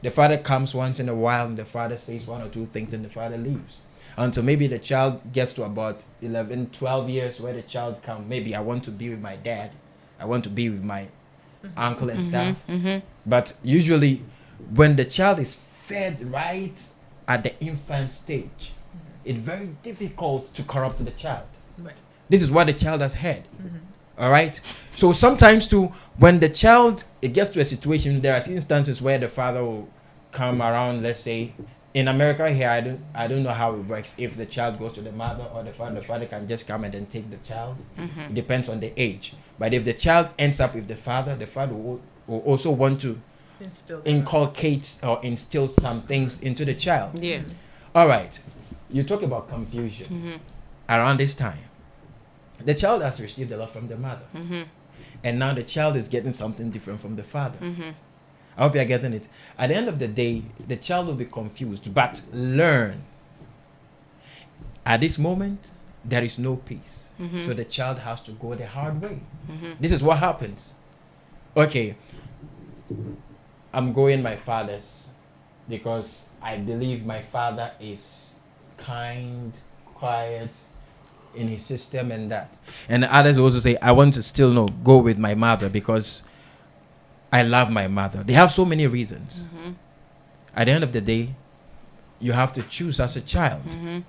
The father comes once in a while and the father says one or two things and the father leaves. Until maybe the child gets to about 11, 12 years where the child comes, maybe I want to be with my dad. I want to be with my uncle and stuff. But usually when the child is fed right at the infant stage, it's very difficult to corrupt the child. This is what the child has had. All right. So sometimes too, when the child, it gets to a situation, there are instances where the father will come around. Let's say in America here, I don't know how it works. If the child goes to the mother or the father can just come and then take the child. It depends on the age. But if the child ends up with the father will also want to inculcate or instill some things into the child. Yeah. All right. You talk about confusion around this time. The child has received a lot from the mother. And now the child is getting something different from the father. I hope you're getting it. At the end of the day, the child will be confused, but learn. At this moment, there is no peace. So the child has to go the hard way. This is what happens. Okay, I'm going my father's because I believe my father is kind, quiet, in his system and that. And others also say, I want to still go with my mother because I love my mother. They have so many reasons. At the end of the day, you have to choose as a child.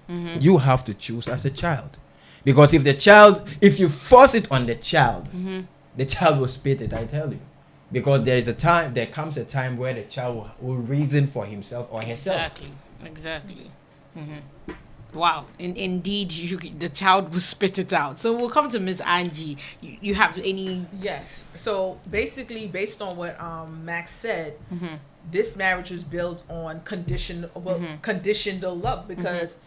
You have to choose as a child. Because if you force it on the child will spit it, I tell you. Because there comes a time where the child will reason for himself or herself. Exactly. Wow. Indeed, the child will spit it out. So we'll come to Miss Angie. You have any? Yes. So basically, based on what Max said, this marriage was built on conditional love. Because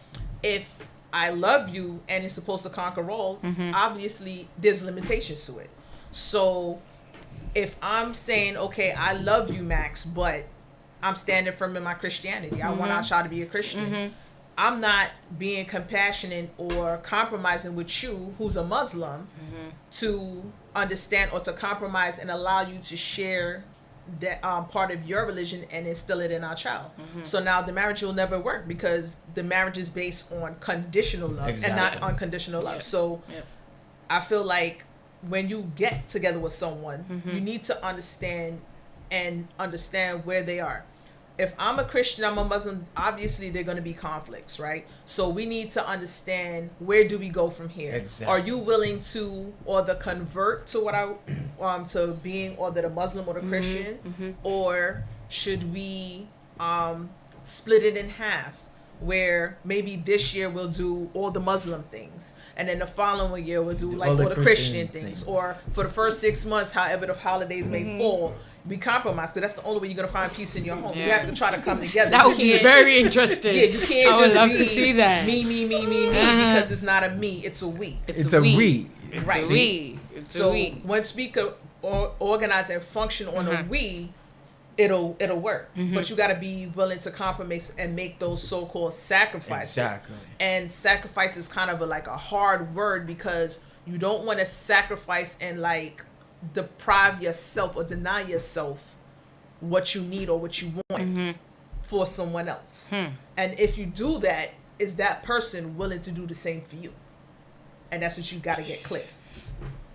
if I love you and it's supposed to conquer all, obviously there's limitations to it. So if I'm saying, okay, I love you, Max, but I'm standing firm in my Christianity. I want our child to be a Christian. I'm not being compassionate or compromising with you, who's a Muslim, to understand or to compromise and allow you to share that part of your religion and instill it in our child. So now the marriage will never work because the marriage is based on conditional love and not unconditional love. So I feel like when you get together with someone, you need to understand where they are. if I'm a Christian, I'm a Muslim, obviously there are going to be conflicts, right? So we need to understand, where do we go from here? Exactly. Are you willing to either convert to to being either the Muslim or the Christian, or should we split it in half, where maybe this year we'll do all the Muslim things, and then the following year we'll do like all the Christian things, or for the first 6 months, however the holidays may fall, we compromise, because that's the only way you're gonna find peace in your home. You have to try to come together. That would be very interesting. Yeah, you can't I would just love be to see that. me, because it's not a me, it's a we. It's a we. Right. It's a we. It's a So we. once we could organize and function on a we, it'll work. But you got to be willing to compromise and make those so-called sacrifices. Exactly. And sacrifice is kind of like a hard word, because you don't want to sacrifice and like deprive yourself or deny yourself what you need or what you want for someone else. And if you do that, is that person willing to do the same for you? And that's what you got to get clear.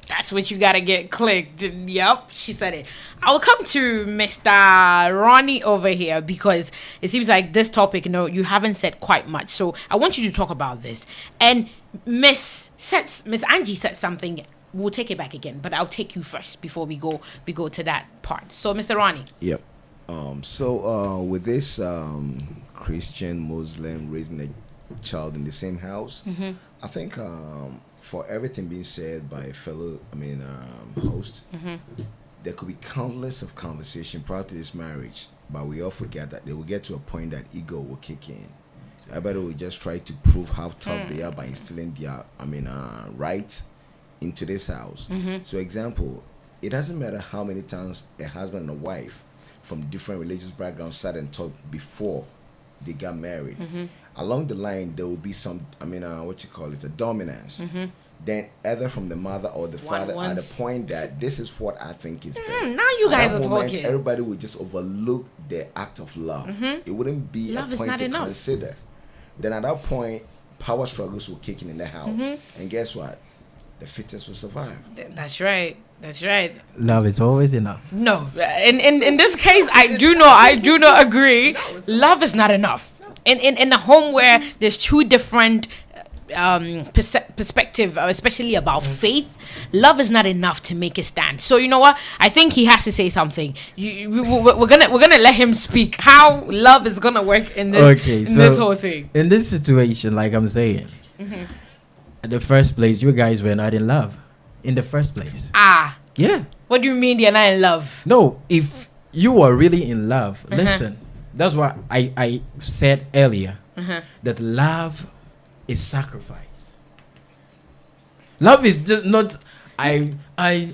That's what you gotta get clicked. Yep, she said it. I will come to Mr. Ronnie over here, because it seems like this topic, you haven't said quite much. So I want you to talk about this. And Miss Angie said something. We'll take it back again, but I'll take you first before we go to that part. So Mr. Ronnie. Yep. So with this Christian Muslim raising a child in the same house, I think for everything being said by a fellow host, there could be countless of conversation prior to this marriage, but we all forget that they will get to a point that ego will kick in. Everybody will just try to prove how tough they are by instilling their rights into this house. So example, it doesn't matter how many times a husband and a wife from different religious backgrounds sat and talked before they got married. Along the line, there will be some, a dominance. Then either from the mother or the father at the point that this is what I think is best. Now you guys At that are moment, talking. everybody would just overlook the act of love. It wouldn't be Love a is point not to enough. consider. Then at that point, power struggles will kick in the house. And guess what? The fittest will survive. That's right. That's right. Love is always enough. No, in this case, I do not agree. Love is not enough. In a home where there's two different perspective, especially about faith, love is not enough to make it stand. So you know what? I think he has to say something. We're gonna let him speak. How love is gonna work in this this whole thing. In this situation, like I'm saying, at the first place, you guys were not in love. In the first place. Yeah. What do you mean they're not in love? No, if you were really in love, listen. That's why I said earlier that love is sacrifice. Love is just not I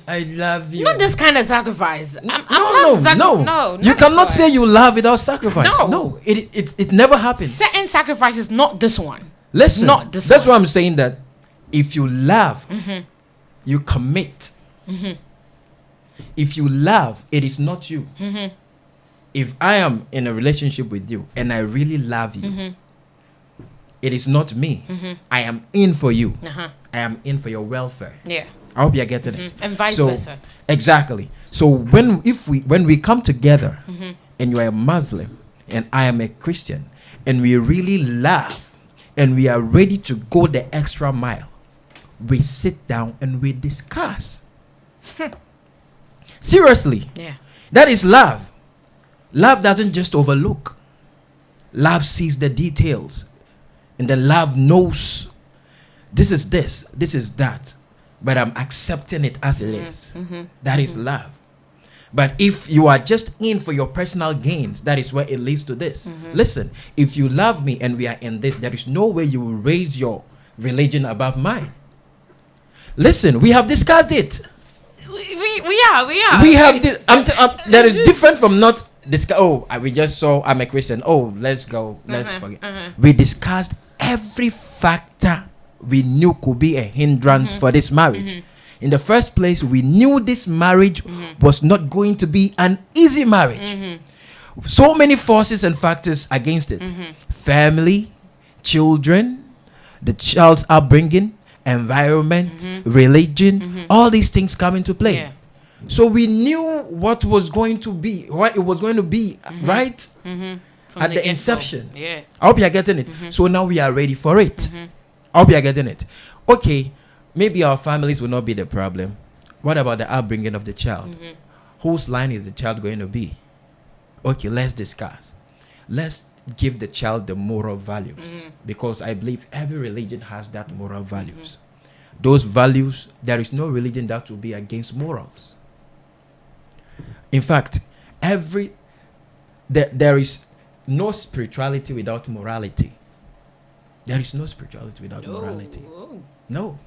love you. Not this kind of sacrifice. No. No. You cannot say you love without sacrifice. No, it never happens. Certain sacrifices, not this one. Listen, not this that's one. why I'm saying that if you love, you commit. If you love, it is not you. If I am in a relationship with you and I really love you, it is not me. I am in for you. I am in for your welfare. Yeah. I hope you're getting it. And vice versa. Exactly. So when we come together and you are a Muslim and I am a Christian and we really love and we are ready to go the extra mile, we sit down and we discuss. Seriously. Yeah. That is love. Love doesn't just overlook. Love sees the details. And then love knows this is that. But I'm accepting it as it is. That is love. But if you are just in for your personal gains, that is where it leads to this. Listen, if you love me and we are in this, there is no way you will raise your religion above mine. Listen, we have discussed it. We are. We have this. That is different from not discuss. We just saw I'm a Christian. Let's go. Let's forget. We discussed every factor we knew could be a hindrance for this marriage. In the first place, we knew this marriage was not going to be an easy marriage. So many forces and factors against it. Family, children, the child's upbringing, environment, religion, all these things come into play. So we knew what it was going to be, right? At the get-go. inception. Yeah. I hope you are getting it. So now we are ready for it. I hope you are getting it. Okay, maybe our families will not be the problem. What about the upbringing of the child? Whose line is the child going to be? Okay, let's discuss. Let's give the child the moral values, because I believe every religion has that moral values. Those values, there is no religion that will be against morals. In fact, there is no spirituality without morality. There is no spirituality without morality. No.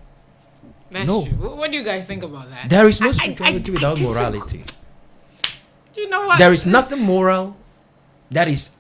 That's No. true. What do you guys think about that? There is no spirituality without disagree. morality. You know what? There is nothing moral that is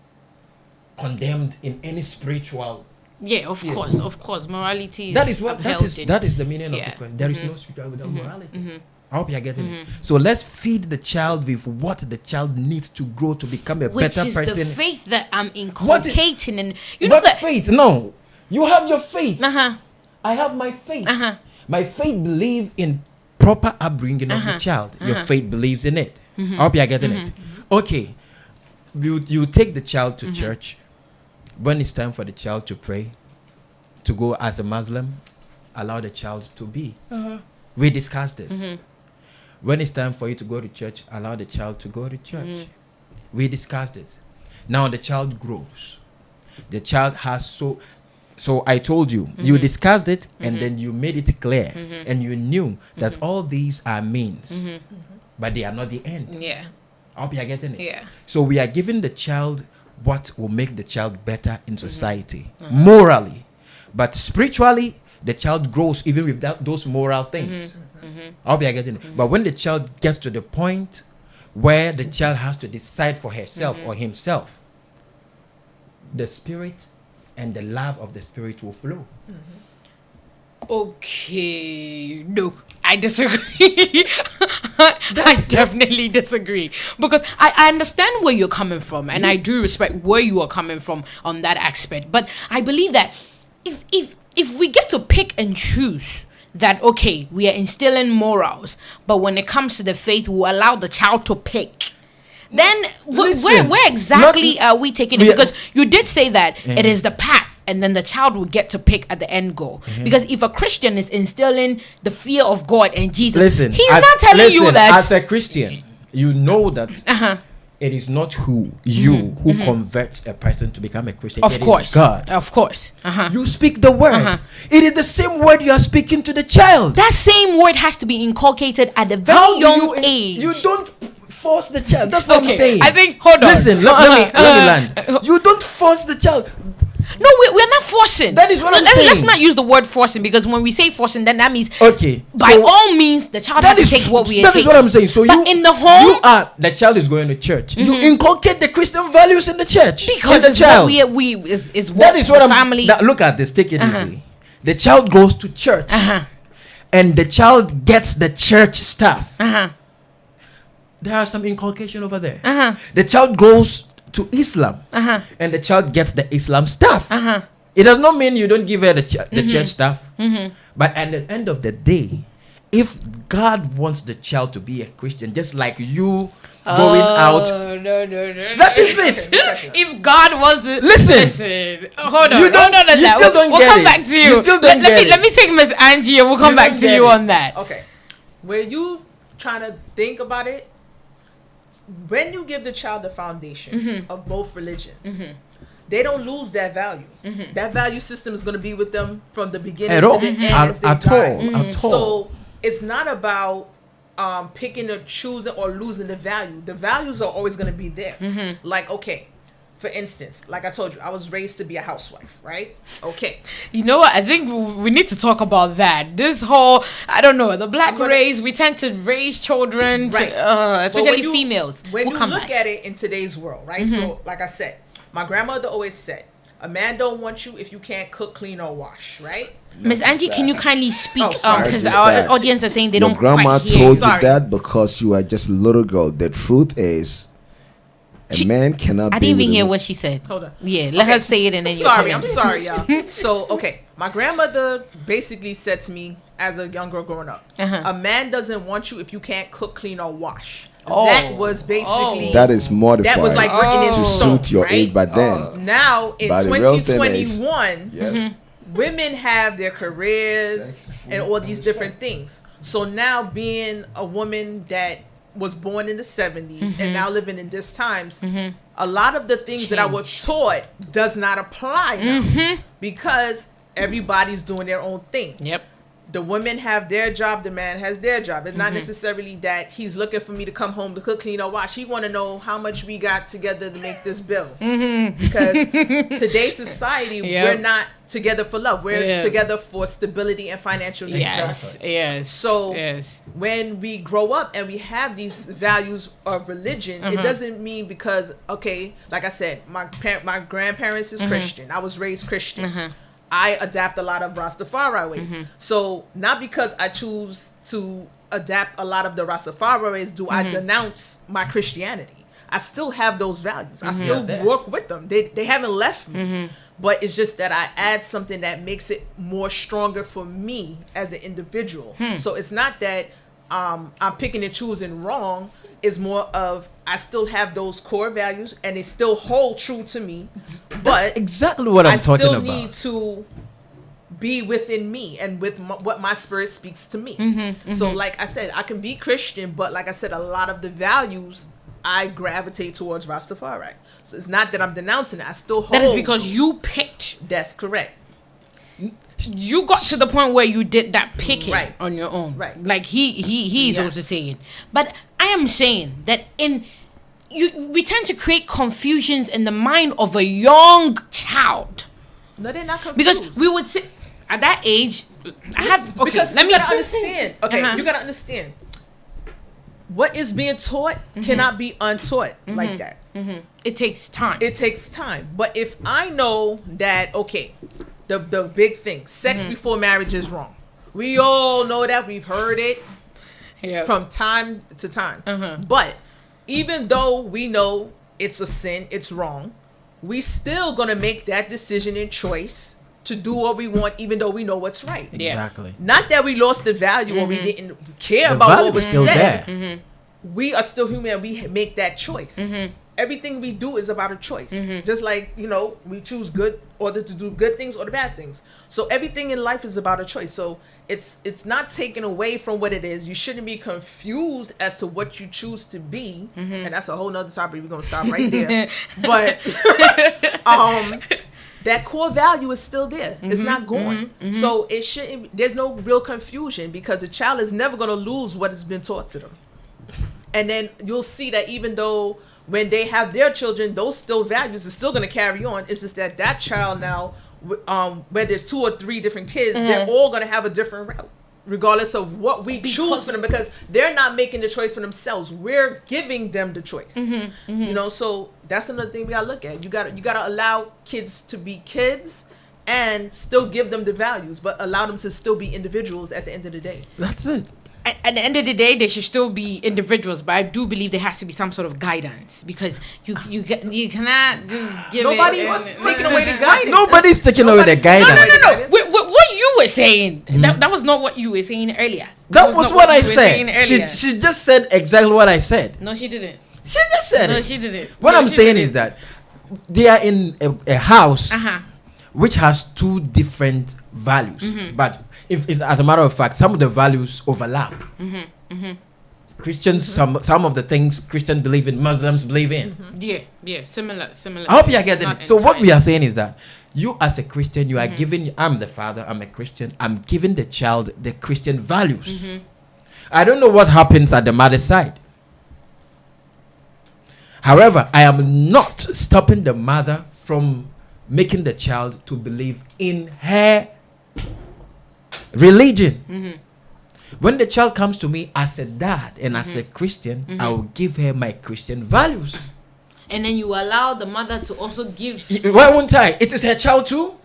condemned in any spiritual. Yeah, of course. Morality That is is what upheld that is the meaning yeah. of the question. There is no spirituality without morality. I hope you are getting it. So let's feed the child with what the child needs to grow to become a Which better is person. the faith that I'm inculcating, and you know What that. faith? No, you have your faith. Uh-huh. I have my faith. Uh-huh. My faith believes in proper upbringing of the child. Your faith believes in it. I hope you are getting it. Okay, you take the child to church. When it's time for the child to pray, to go as a Muslim, allow the child to be. We discussed this. When it's time for you to go to church, allow the child to go to church. We discussed it. Now the child grows. The child has so I told you, you discussed it and then you made it clear and you knew that all these are means, but they are not the end. Yeah. I hope you are getting it. Yeah. So we are giving the child what will make the child better in society, morally. But spiritually, the child grows even with those moral things. I hope you are getting it. But when the child gets to the point where the child has to decide for herself or himself, the spirit and the love of the spirit will flow. Okay, no, I disagree. I definitely disagree, because I understand where you're coming from, and I do respect where you are coming from on that aspect. But I believe that if we get to pick and choose that, okay, we are instilling morals, but when it comes to the faith, we'll allow the child to pick. Then where exactly are we taking it? Because you did say that it is the path, and then the child will get to pick at the end goal. Because if a Christian is instilling the fear of God and Jesus, he's not telling you that. As a Christian, you know that it is not who converts a person to become a Christian. Of course, is God. Of course. You speak the word. It is the same word you are speaking to the child. That same word has to be inculcated at a very young age. You don't force the child. That's what I'm saying. I think. Hold on. Listen. Let me land. You don't force the child. No, we're not forcing. That is what I'm saying. Let's not use the word forcing, because when we say forcing, then that means by so all means the child has to take what we are That taking. is what I'm saying. So but in the home, the child is going to church. You inculcate the Christian values in the church. Because the child. That is what family. Look at this. Take it easy. The child goes to church, and the child gets the church stuff. There are some inculcation over there. The child goes to Islam, and the child gets the Islam stuff. It does not mean you don't give her the church stuff. But at the end of the day, if God wants the child to be a Christian, just like you going out, no. that is it. If God was the listen, hold on, you don't, no. You still don't we'll get come it. back to you. You still don't get it. Let me take Miss Angie, and we'll come back to you on that. Okay, where you trying to think about it, when you give the child the foundation of both religions, they don't lose that value. That value system is going to be with them from the beginning to the end as they die. So it's not about picking or choosing or losing the value. The values are always going to be there. Like, okay, for instance, like I told you, I was raised to be a housewife, right? Okay. You know what? I think we need to talk about that. This whole, I don't know, the black race, we tend to raise children, especially females. When you look at it in today's world, right? So, like I said, my grandmother always said, a man don't want you if you can't cook, clean, or wash, right? Miss Angie, can you kindly speak? Because our audience are saying they Your don't grandma quite hear. told you that because you are just a little girl. The truth is, a man cannot. I didn't even hear what she said. Hold on. Yeah, let her say it and then I'm sorry, y'all. So, okay, my grandmother basically said to me as a young girl growing up. Uh-huh. A man doesn't want you if you can't cook, clean, or wash. Oh. That was basically That is modified. that was like written in to stone. suit your right? age, but then Now in But the real thing is- 2021, yeah. women have their careers Sex, food, and all these and different stuff. things. So now being a woman that was born in the 70s and now living in this times, a lot of the things that I was taught does not apply now because everybody's doing their own thing. Yep. The women have their job, the man has their job. It's not necessarily that he's looking for me to come home to cook, clean, or wash. He want to know how much we got together to make this bill. Because today's society, we're not together for love. We're together for stability and financial needs. Yes. Yes. So yes. when we grow up and we have these values of religion, it doesn't mean because, okay, like I said, my grandparents is Christian. I was raised Christian. I adapt a lot of Rastafari ways. So not because I choose to adapt a lot of the Rastafari ways do I denounce my Christianity. I still have those values. I still work with them. They haven't left me. But it's just that I add something that makes it more stronger for me as an individual. So it's not that I'm picking and choosing wrong. It's more of I still have those core values and they still hold true to me. But That's exactly what I'm talking still about. need to be within me and with what my spirit speaks to me. So like I said, I can be Christian, but like I said, a lot of the values I gravitate towards Rastafari. So it's not that I'm denouncing it. I still hold. That is because you picked. That's correct. You got to the point where you did that picking Right. on your own. Right. Like he's Yes. also saying. But I am saying that we tend to create confusions in the mind of a young child. No, they're not confused. Because we would say at that age, I have okay, because let you me gotta understand. Okay, Uh-huh. you gotta understand. What is being taught cannot be untaught like that. it takes time. It takes time. But if I know that, okay, the big thing, sex before marriage is wrong. We all know that. We've heard it Yeah. from time to time. But even though we know it's a sin, it's wrong, we still gonna make that decision and choice to do what we want, even though we know what's right. Yeah. Exactly. Not that we lost the value or we didn't care The about value what was is still said. there. We are still human and we make that choice. Everything we do is about a choice. Just like, we choose good order to do good things or the bad things. So everything in life is about a choice. So it's not taken away from what it is. You shouldn't be confused as to what you choose to be. And that's a whole nother topic. We're gonna stop right there. But that core value is still there. It's not gone. So it shouldn't. There's no real confusion because the child is never gonna lose what has been taught to them. And then you'll see that even though when they have their children, those still values are still going to carry on. It's just that child now, where there's 2 or 3 different kids, they're all going to have a different route, regardless of what we choose for them, because they're not making the choice for themselves. We're giving them the choice. So that's another thing we got to look at. You got to allow kids to be kids and still give them the values, but allow them to still be individuals at the end of the day. That's it. At the end of the day, they should still be individuals, but I do believe there has to be some sort of guidance because you cannot just give Nobody's taking away the guidance. Nobody's taking away the guidance. No. What you were saying, that was not what you were saying earlier. That was not what I you were saying said. earlier. She just said exactly what I said. No, she didn't. She just said No, it. she didn't. What No, I'm she saying didn't. is that they are in a house which has 2 different values. But if as a matter of fact, some of the values overlap. Christians, some of the things Christians believe in, Muslims believe in. Yeah, similar. I hope you are getting Not it. So what we entirely. are saying is that you as a Christian, you are giving, I'm the father, I'm a Christian, I'm giving the child the Christian values. I don't know what happens at the mother's side. However, I am not stopping the mother from making the child to believe in her religion. When the child comes to me as a dad and as a Christian, I will give her my Christian values. And then you allow the mother to also give. Why won't I? It is her child too.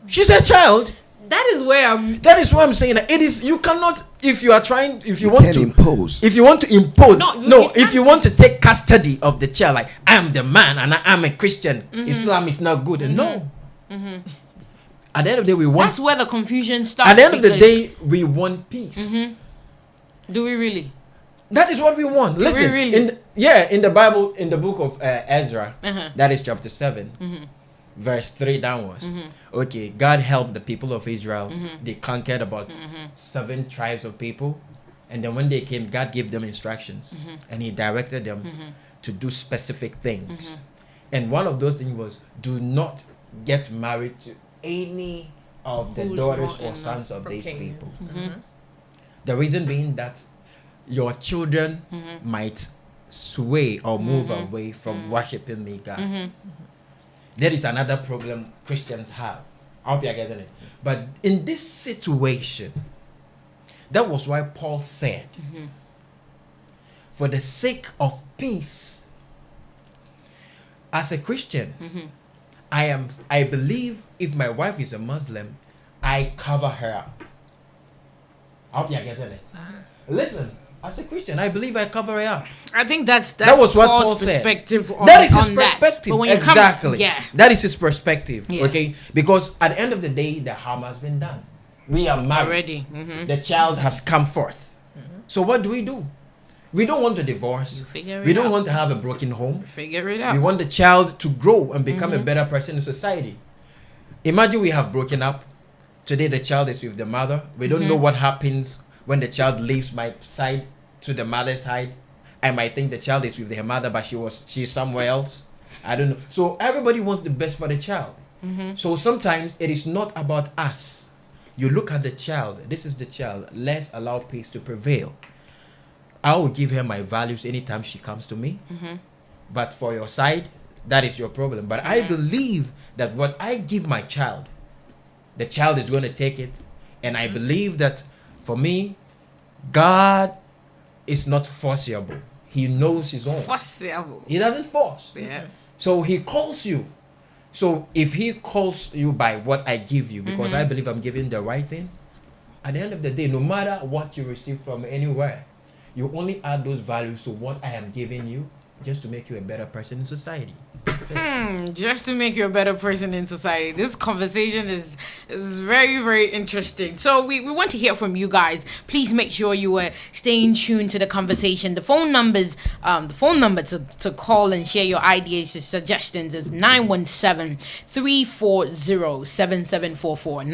She's a child. That is where I'm. That is why I'm saying that it is. You cannot, if you are trying, if you You want can't to impose. if you want to impose, No, no, you if can't. you want to take custody of the child, like I am the man and I am a Christian, Islam is not good. No, At the end of the day, we want. That's where the confusion starts. At the end of the because- day, we want peace. Do we really? That is what we want. Do we Listen, really? in the Bible, in the book of Ezra, that is chapter 7, verse 3 downwards. Okay, God helped the people of Israel. They conquered about 7 tribes of people. And then when they came, God gave them instructions. And he directed them to do specific things. And one of those things was, do not get married to any of the Who's daughters not or in sons of From these Canaan. people. The reason being that your children might sway or move away from worshiping me, God. There is another problem Christians have. I hope you're getting it. But in this situation, that was why Paul said, for the sake of peace, as a Christian, I believe if my wife is a Muslim, I cover her up. I hope you're getting it. Listen, as a Christian, I believe I cover her up. I think that's That was what Paul's Paul said. perspective on That is his on perspective. But when you Exactly. come, That is his perspective. Yeah. Okay? Because at the end of the day, the harm has been done. We are married. already. The child has come forth. So what do? We don't want to divorce. You figure it We don't out. want to have a broken home. Figure it We out. want the child to grow and become a better person in society. Imagine we have broken up. Today the child is with the mother. We don't know what happens when the child leaves my side to the mother's side. I might think the child is with her mother, but she's somewhere else. I don't know. So everybody wants the best for the child. So sometimes it is not about us. You look at the child. This is the child. Let's allow peace to prevail. I will give her my values anytime she comes to me. But for your side, that is your problem. But I believe that what I give my child, the child is going to take it. And I believe that for me, God is not forcible. He knows his own. Forcible. He doesn't force. Yeah. So he calls you. So if he calls you by what I give you, because I believe I'm giving the right thing, at the end of the day, no matter what you receive from anywhere, you only add those values to what I am giving you just to make you a better person in society. That's it. Just to make you a better person in society. This conversation is very, very interesting. So we want to hear from you guys. Please make sure you are staying tuned to the conversation. The phone number to call and share your ideas, your suggestions is 917-340-7744.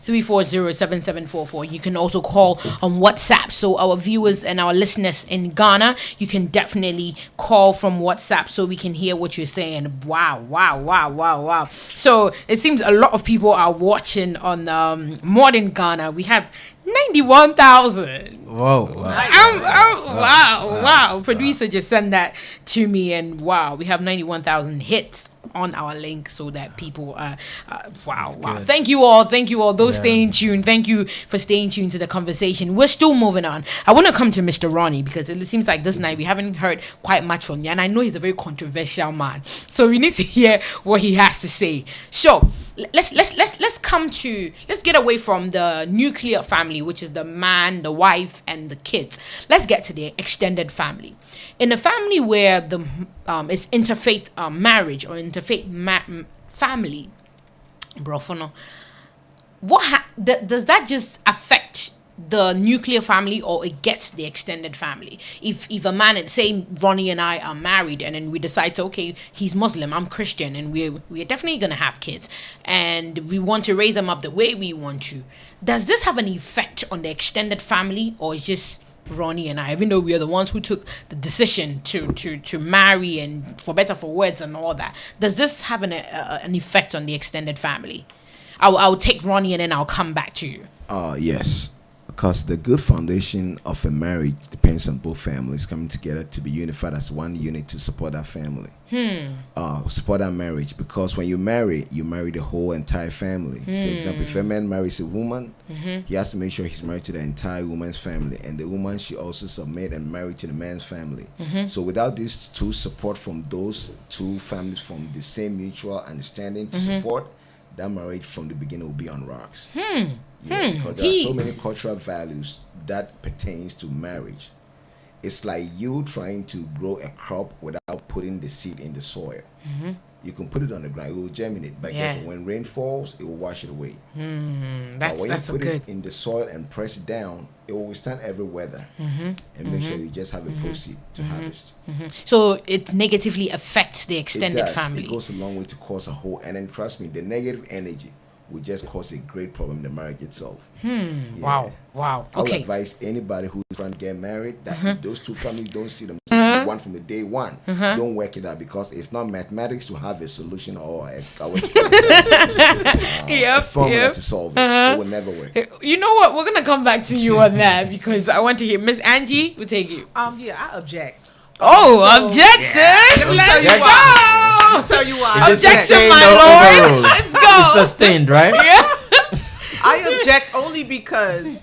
917-340-7744. You can also call on WhatsApp. So our viewers and our listeners in Ghana, you can definitely call from WhatsApp so we can hear what you're saying. Wow. So it seems a lot of people are watching on Modern Ghana. We have 91,000. Whoa. Wow. Producer just sent that to me, and wow, we have 91,000 hits on our link so that people wow. good. Thank you all those Yeah. staying tuned. Thank you for staying tuned to the conversation. We're still moving on. I want to come to Mr. Ronnie because it seems like this night we haven't heard quite much from you, and I know he's a very controversial man, so we need to hear what he has to say. So let's get away from the nuclear family, which is the man, the wife, and the kids. Let's get to the extended family. In a family where the is interfaith marriage or interfaith family, brofono, does that just affect the nuclear family, or it gets the extended family? If a man, and say Ronnie and I are married, and then we decide to, okay, he's Muslim, I'm Christian, and we're definitely gonna have kids, and we want to raise them up the way we want to, does this have an effect on the extended family, or it's just Ronnie and I, even though we are the ones who took the decision to marry, and for better for worse and all that? Does this have an effect on the extended family? I'll take Ronnie and then I'll come back to you. Yes, because the good foundation of a marriage depends on both families coming together to be unified as one unit to support that family. Support that marriage, because when you marry the whole entire family. So example, if a man marries a woman, he has to make sure he's married to the entire woman's family, and the woman should also submit and marry to the man's family. So without these two support from those two families, from the same mutual understanding to support, that marriage from the beginning will be on rocks. Because there are so many cultural values that pertains to marriage, it's like you trying to grow a crop without putting the seed in the soil. You can put it on the ground, it will germinate, but guess what? When rain falls, it will wash it away. But when you put it in the soil and press it down, it will withstand every weather, and make sure you just have a proceed to harvest. So it negatively affects the It extended does. family. It goes a long way to cause a whole, and then trust me, the negative energy will just cause a great problem in the marriage itself. Wow. I would Okay. advise anybody who's trying to get married that if those two families don't see themselves one from the day one, don't work it out, because it's not mathematics to have a solution or a formula to solve it. It will never work. You know what? We're gonna come back to you on that because I want to hear Miss Angie. We'll take you. Yeah, I object. Objection! Let's tell you go. I'll tell you why. Objection, my lord. Let's go. It's sustained, right? Yeah. I object only because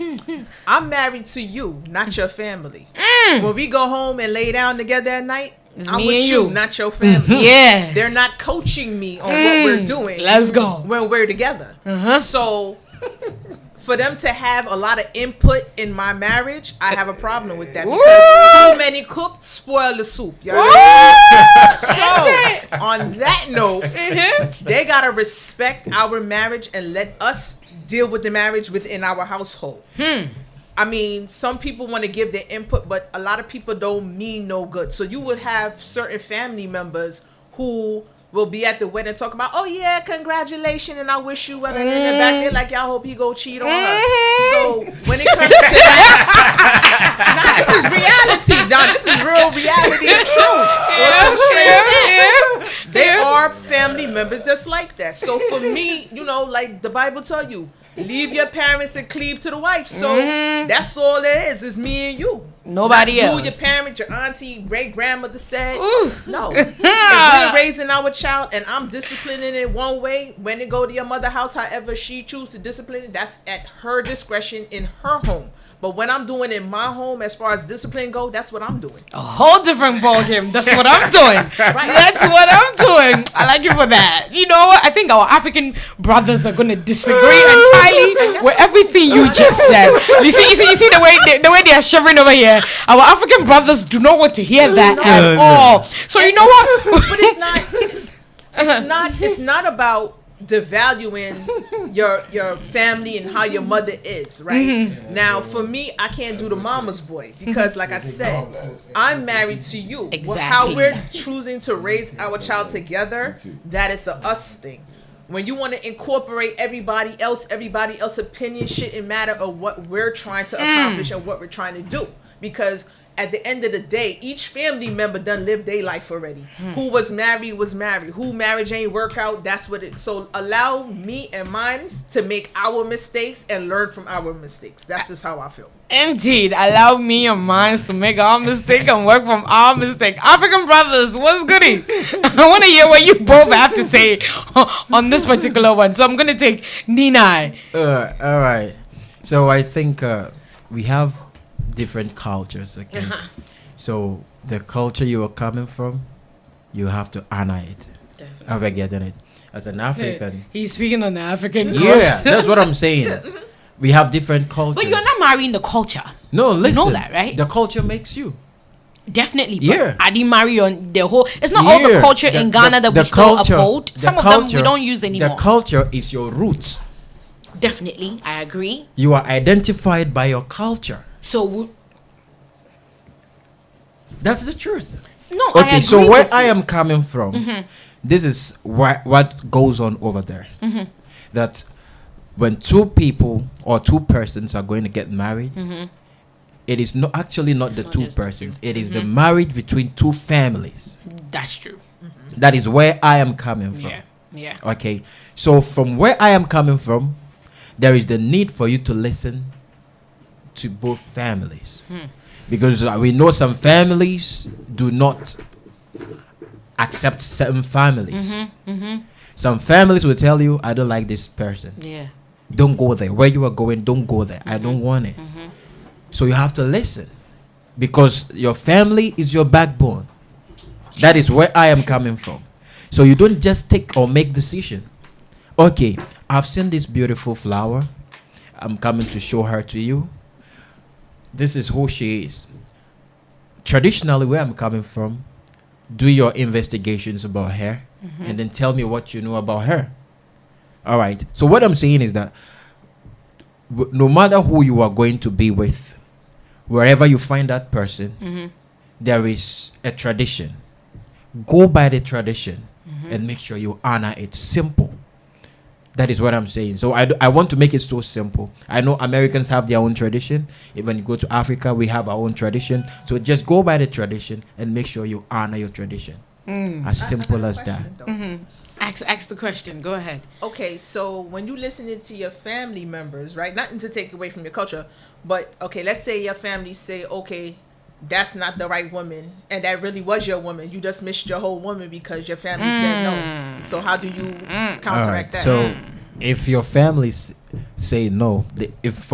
I'm married to you, not your family. When we go home and lay down together at night, I'm me with and you, you. not your family. Yeah. They're not coaching me on what we're doing. Let's go. When we're together. So for them to have a lot of input in my marriage, I have a problem with that, because too many cooks spoil the soup. You so on that note, they gotta respect our marriage and let us deal with the marriage within our household. I mean, some people want to give their input, but a lot of people don't mean no good. So you would have certain family members who will be at the wedding talking about, oh yeah, congratulations, and I wish you well. And then back there, like, y'all hope he go cheat on her. So when it comes to that, nah, this is reality. Nah, this is real reality and truth. They are family members just like that. So for me, like the Bible tell you, leave your parents and cleave to the wife. So that's all it is. It's me and you. Nobody Not else. You, your parent, your auntie, great grandmother said. No. If we're raising our child and I'm disciplining it one way, when they go to your mother's house, however she chooses to discipline it, that's at her discretion in her home. But when I'm doing in my home, as far as discipline go, that's what I'm doing. A whole different ballgame. That's what I'm doing. That's what I'm doing. I like you for that. You know what? I think our African brothers are gonna disagree entirely with everything you just said. You see the way they are shivering over here. Our African brothers do not want to hear that at all. So you know what? But it's not about devaluing your family and how your mother is, right? Now for me, I can't do the mama's boy because like I said, I'm married to you. Exactly. How we're choosing to raise our child together, that is a us thing. When you want to incorporate everybody else opinion, shouldn't matter of what we're trying to accomplish and what we're trying to do, because at the end of the day, each family member done lived their life already. Who was married was married. Who marriage ain't work out, that's what it. So allow me and mine to make our mistakes and learn from our mistakes. That's just how I feel. Indeed, allow me and mine to make our mistake and work from our mistake. African brothers, what's goody? I want to hear what you both have to say on this particular one. So I'm going to take Nina. All right. So I think we have different cultures, okay? So the culture you are coming from, you have to honor it. Definitely. Are we getting it? As an African. He's speaking on the African culture. Yeah, that's what I'm saying. We have different cultures. But you're not marrying the culture. No, listen. You know that, right? The culture makes you. Definitely. But Yeah. I didn't marry on the whole. It's not all the culture in Ghana that we still uphold. Some of them we don't use anymore. The culture is your roots. Definitely, I agree. You are identified by your culture. So That's the truth. no, I Okay, agree so where with I you. am coming from, this is what goes on over there. That when two people or two persons are going to get married, it is not actually not the two persons. It is the marriage between two families. That's true. That is where I am coming from. Yeah. Okay, so from where I am coming from, there is the need for you to listen to both families. Because we know some families do not accept certain families. Some families will tell you, I don't like this person. Yeah. Don't go there. Where you are going, don't go there. I don't want it. So you have to listen. Because your family is your backbone. That is where I am coming from. So you don't just take or make decision. Okay, I've seen this beautiful flower. I'm coming to show her to you. This is who she is. traditionally, where I'm coming from, do your investigations about her, and then tell me what you know about her. All right. So what I'm saying is that no matter who you are going to be with, wherever you find that person, there is a tradition. Go by the tradition and make sure you honor it. Simple. That is what I'm saying. So I want to make it so simple. I know Americans have their own tradition. Even you go to Africa, we have our own tradition. So just go by the tradition and make sure you honor your tradition. As simple as that. Ask the question. Go ahead. Okay, so when you listening to your family members, right? Nothing to take away from your culture, but okay, let's say your family say, okay, that's not the right woman, and that really was your woman. You just missed your whole woman because your family said no. So how do you counteract that? So if your family say no, if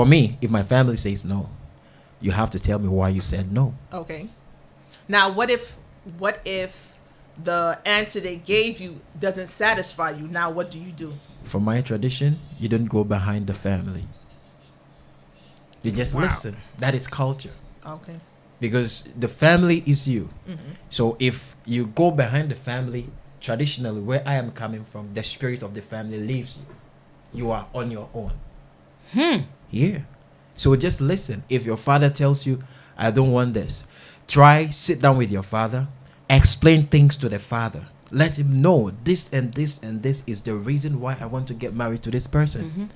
my family says no, you have to tell me why you said no. Okay. Now, what if the answer they gave you doesn't satisfy you? Now, what do you do? For my tradition, you don't go behind the family. You just listen. That is culture. Okay. Because the family is you. So if you go behind the family, traditionally, where I am coming from, the spirit of the family leaves you. You are on your own. Yeah. So just listen. If your father tells you, I don't want this, sit down with your father, explain things to the father. Let him know this and this and this is the reason why I want to get married to this person.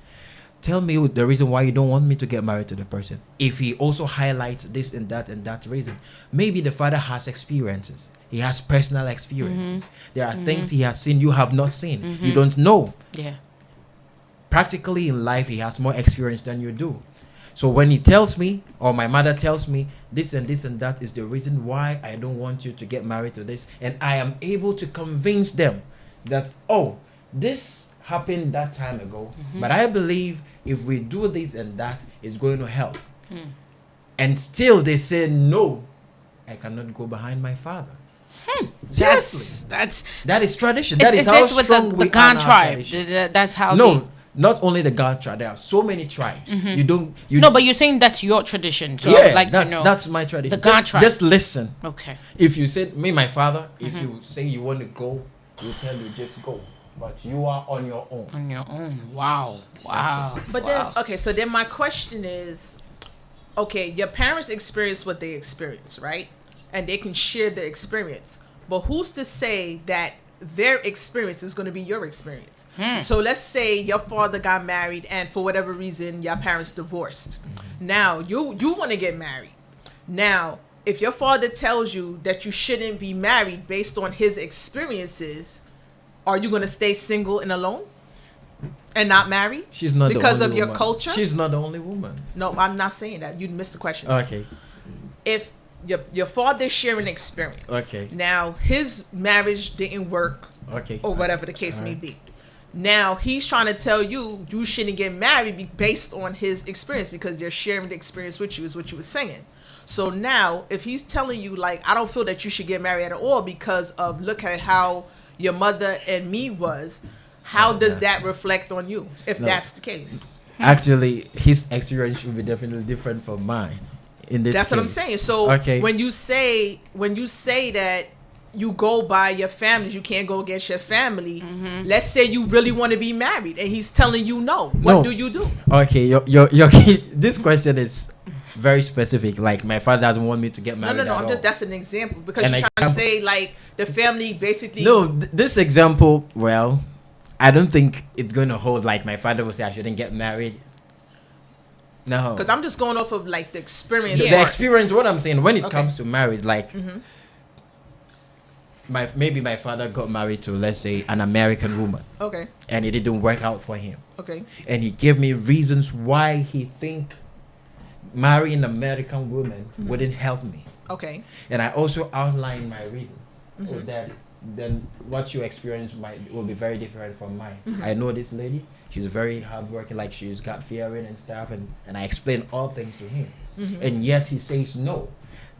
Tell me the reason why you don't want me to get married to the person. If he also highlights this and that reason, maybe the father has experiences. He has personal experiences. There are things he has seen you have not seen. You don't know. Yeah. Practically in life, he has more experience than you do. So when he tells me, or my mother tells me, this and this and that is the reason why I don't want you to get married to this, and I am able to convince them that, oh, this happened that time ago, but I believe if we do this and that, it's going to help. And still they say no, I cannot go behind my father. Seriously, that is tradition. That is how strong the Gan tribe. That's how. No, not only the Gan tribe. There are so many tribes. No, but you're saying that's your tradition. So yeah, I would like to know. That's my tradition. The Gan tribe. Just listen. Okay. If you said my father, if you say you want to go, we'll tell you just go. But you are on your own. On your own. Wow. But then, okay, so then my question is, okay, your parents experience what they experience, right? And they can share their experience. But who's to say that their experience is going to be your experience? So let's say your father got married and for whatever reason, your parents divorced. Now, you want to get married. Now, if your father tells you that you shouldn't be married based on his experiences, are you going to stay single and alone and not married? She's not because the of only your woman. culture? She's not the only woman. No, I'm not saying that. You missed the question. Okay. If your father's sharing experience, okay, now his marriage didn't work, okay, or whatever the case may be. Now he's trying to tell you shouldn't get married based on his experience because they're sharing the experience with you, is what you were saying. So now, if he's telling you like, I don't feel that you should get married at all because of look at how your mother and me was, how does that reflect on you if that's the case? Actually, his experience should be definitely different from mine. In this that's case. what I'm saying. So when you say that you go by your family, you can't go against your family. Let's say you really want to be married and he's telling you no. What do you do? Okay, your this question is very specific. Like my father doesn't want me to get married. No. That's an example because you're trying to say like the family basically. No, this example. Well, I don't think it's going to hold. Like my father will say I shouldn't get married. No, because I'm just going off of like the experience. The experience. What I'm saying when it comes to marriage, like maybe my father got married to, let's say, an American woman. Okay. And it didn't work out for him. Okay. And he gave me reasons why he think marrying an American woman wouldn't help me. Okay. And I also outlined my reasons. That then what you experience will be very different from mine. I know this lady. She's very hardworking, like she's got fearing and stuff, and I explain all things to him. And yet he says no.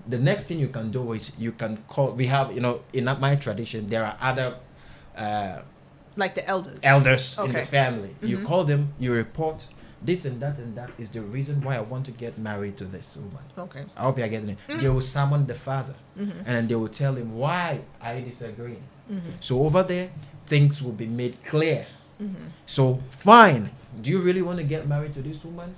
The next thing you can do is you can call. We have, in my tradition, there are other like the elders in the family. You call them, you report this and that is the reason why I want to get married to this woman. Okay. I hope you're getting it. They will summon the father, and then they will tell him why I disagree. So over there, things will be made clear. So fine. Do you really want to get married to this woman?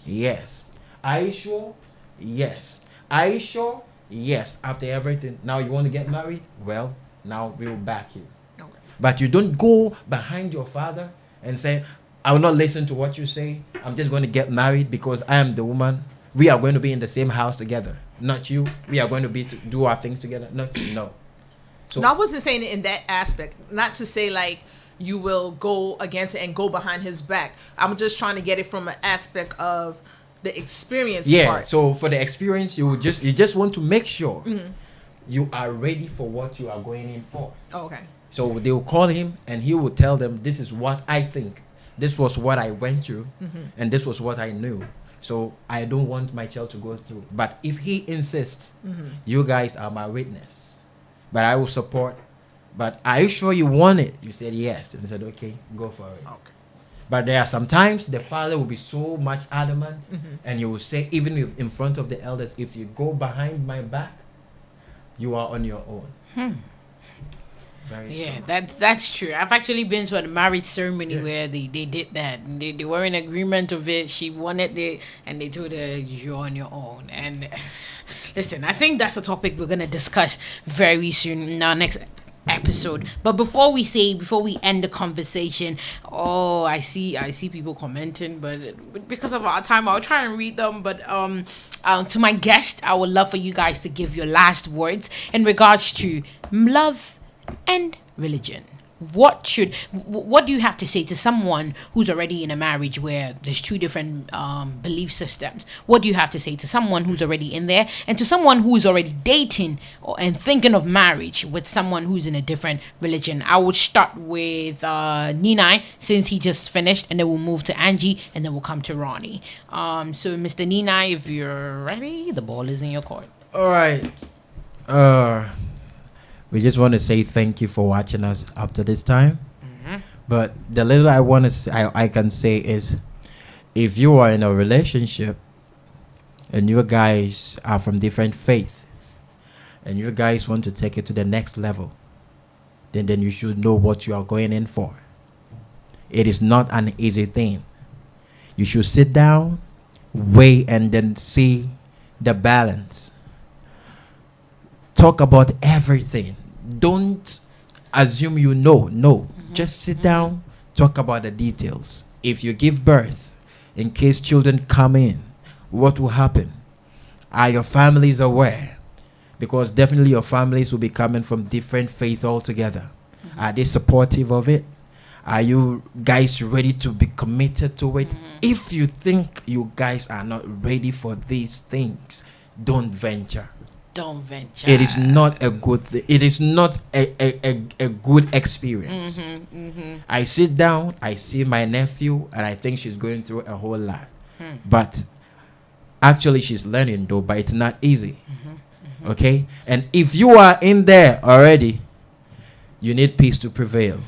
Yes. Are you sure? Yes. Are you sure? Yes. After everything, now you want to get married? Well, now we'll back you. Okay. But you don't go behind your father and say, I will not listen to what you say. I'm just going to get married because I am the woman. We are going to be in the same house together. Not you. We are going to be to do our things together. Not you. No. So no, I wasn't saying it in that aspect. Not to say like you will go against it and go behind his back. I'm just trying to get it from an aspect of the experience part. So for the experience, you just want to make sure you are ready for what you are going in for. Oh, okay. So they will call him and he will tell them, this is what I think. This was what I went through and this was what I knew. So I don't want my child to go through. But if he insists, you guys are my witness. But I will support. But are you sure you want it? You said yes. And he said, okay, go for it. Okay. But there are sometimes the father will be so much adamant and you will say, even if in front of the elders, if you go behind my back, you are on your own. Very strong. That's true. I've actually been to a marriage ceremony where they did that. They were in agreement of it. She wanted it, and they told her, you're on your own. And listen, I think that's a topic we're going to discuss very soon in our next episode. But before we end the conversation, I see people commenting, but because of our time, I'll try and read them. But to my guest, I would love for you guys to give your last words in regards to love and religion. What do you have to say to someone who's already in a marriage where there's two different belief systems? What do you have to say to someone who's already in there, and to someone who's already dating and thinking of marriage with someone who's in a different religion? I would start with Ninai, since he just finished, and then we'll move to Angie, and then we'll come to Ronnie. So Mr. Ninai, if you're ready, the ball is in your court. All right. We just want to say thank you for watching us up to this time. But the little I want to say, I can say is, if you are in a relationship and you guys are from different faith and you guys want to take it to the next level, then you should know what you are going in for. It is not an easy thing. You should sit down, weigh, and then see the balance. Talk about everything. Don't assume you know. No. Just sit down, talk about the details. If you give birth, in case children come in, what will happen? Are your families aware? Because definitely your families will be coming from different faith altogether. Are they supportive of it? Are you guys ready to be committed to it? If you think you guys are not ready for these things, don't venture. Don't venture. It is not a good thing. It is not a good experience. I sit down, I see my nephew, and I think she's going through a whole lot. But actually she's learning though, but it's not easy. Okay? And if you are in there already, you need peace to prevail.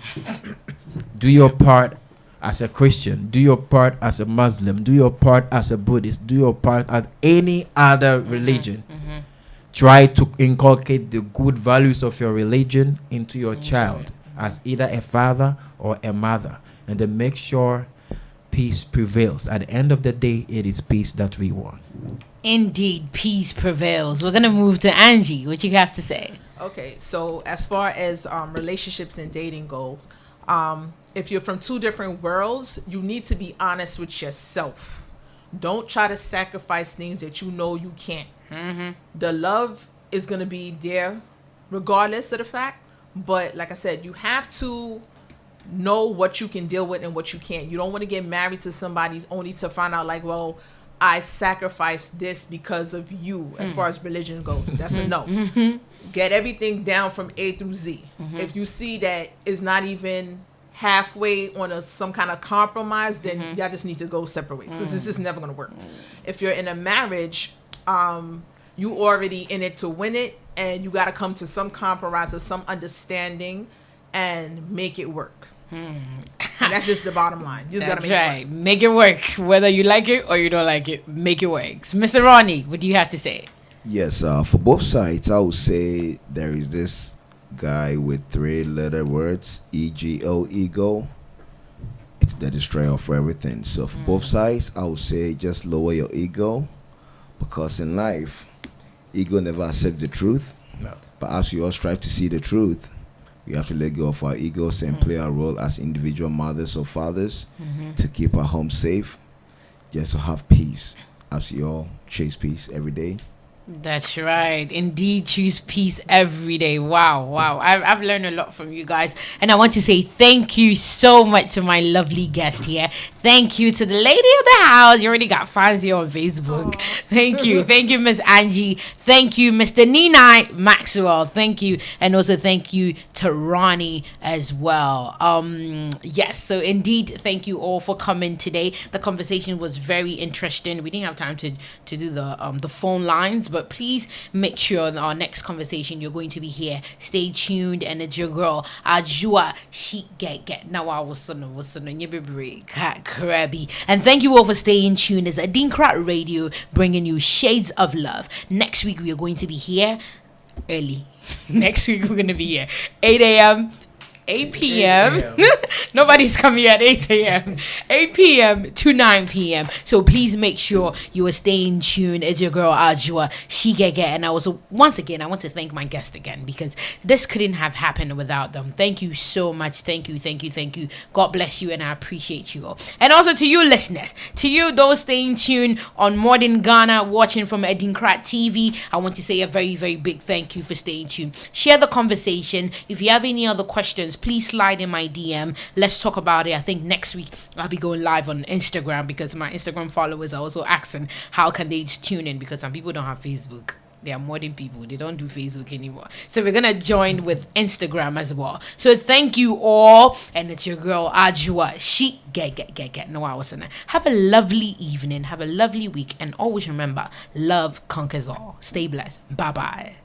Do your part as a Christian. Do your part as a Muslim. Do your part as a Buddhist. Do your part as any other religion. Try to inculcate the good values of your religion into your child as either a father or a mother. And then make sure peace prevails. At the end of the day, it is peace that we want. Indeed, peace prevails. We're going to move to Angie. What you have to say? Okay, so as far as relationships and dating goes, if you're from two different worlds, you need to be honest with yourself. Don't try to sacrifice things that you know you can't. The love is going to be there regardless of the fact. But like I said, you have to know what you can deal with and what you can't. You don't want to get married to somebody only to find out like, well, I sacrificed this because of you as far as religion goes. That's a no. Get everything down from A through Z. If you see that it's not even halfway on some kind of compromise, then y'all just need to go separate ways, because it's just never going to work. If you're in a marriage, you already in it to win it, and you got to come to some compromise or some understanding and make it work. And that's just the bottom line. You just That's gotta right. Make it work. Whether you like it or you don't like it, make it work. Mr. Ronnie, what do you have to say? Yes, for both sides, I would say there is this guy with 3-letter words, EGO, ego. It's the destroyer for everything. So for both sides, I would say just lower your ego, because in life, ego never accepts the truth. No. But as we all strive to see the truth, we have to let go of our egos and play our role as individual mothers or fathers to keep our home safe, just to have peace. As we all chase peace every day. That's right. Indeed, choose peace every day. Wow, wow. I've learned a lot from you guys. And I want to say thank you so much to my lovely guest here. Thank you to the lady of the house. You already got fans here on Facebook. Thank you. Thank you, Miss Angie. Thank you, Mr. Ninai Maxwell. Thank you. And also thank you to Ronnie as well. Yes, so indeed, thank you all for coming today. The conversation was very interesting. We didn't have time to do the phone lines, but please make sure in our next conversation you're going to be here. Stay tuned, and it's your girl Ajua She Get. Now I was crabby. And thank you all for staying tuned. It's ADINKRA Radio bringing you Shades of Love. Next week we are going to be here early. Next week we're going to be here 8 a.m. 8 p.m. Nobody's coming at 8 a.m. 8 p.m. to 9 p.m. So please make sure you are staying tuned. It's your girl Ajua She Get. And I also, once again, I want to thank my guest again, because this couldn't have happened without them. Thank you so much. Thank you. God bless you, and I appreciate you all. And also to you listeners, to you those staying tuned on Modern Ghana, watching from ADINKRA TV, I want to say a very, very big thank you for staying tuned. Share the conversation. If you have any other questions, please slide in my DM. Let's talk about it. I think next week I'll be going live on Instagram, because my Instagram followers are also asking how can they tune in, because some people don't have Facebook. They are modern people. They don't do Facebook anymore. So we're going to join with Instagram as well. So thank you all. And it's your girl Ajua She Get. No, I wasn't. Have a lovely evening. Have a lovely week. And always remember, love conquers all. Stay blessed. Bye-bye.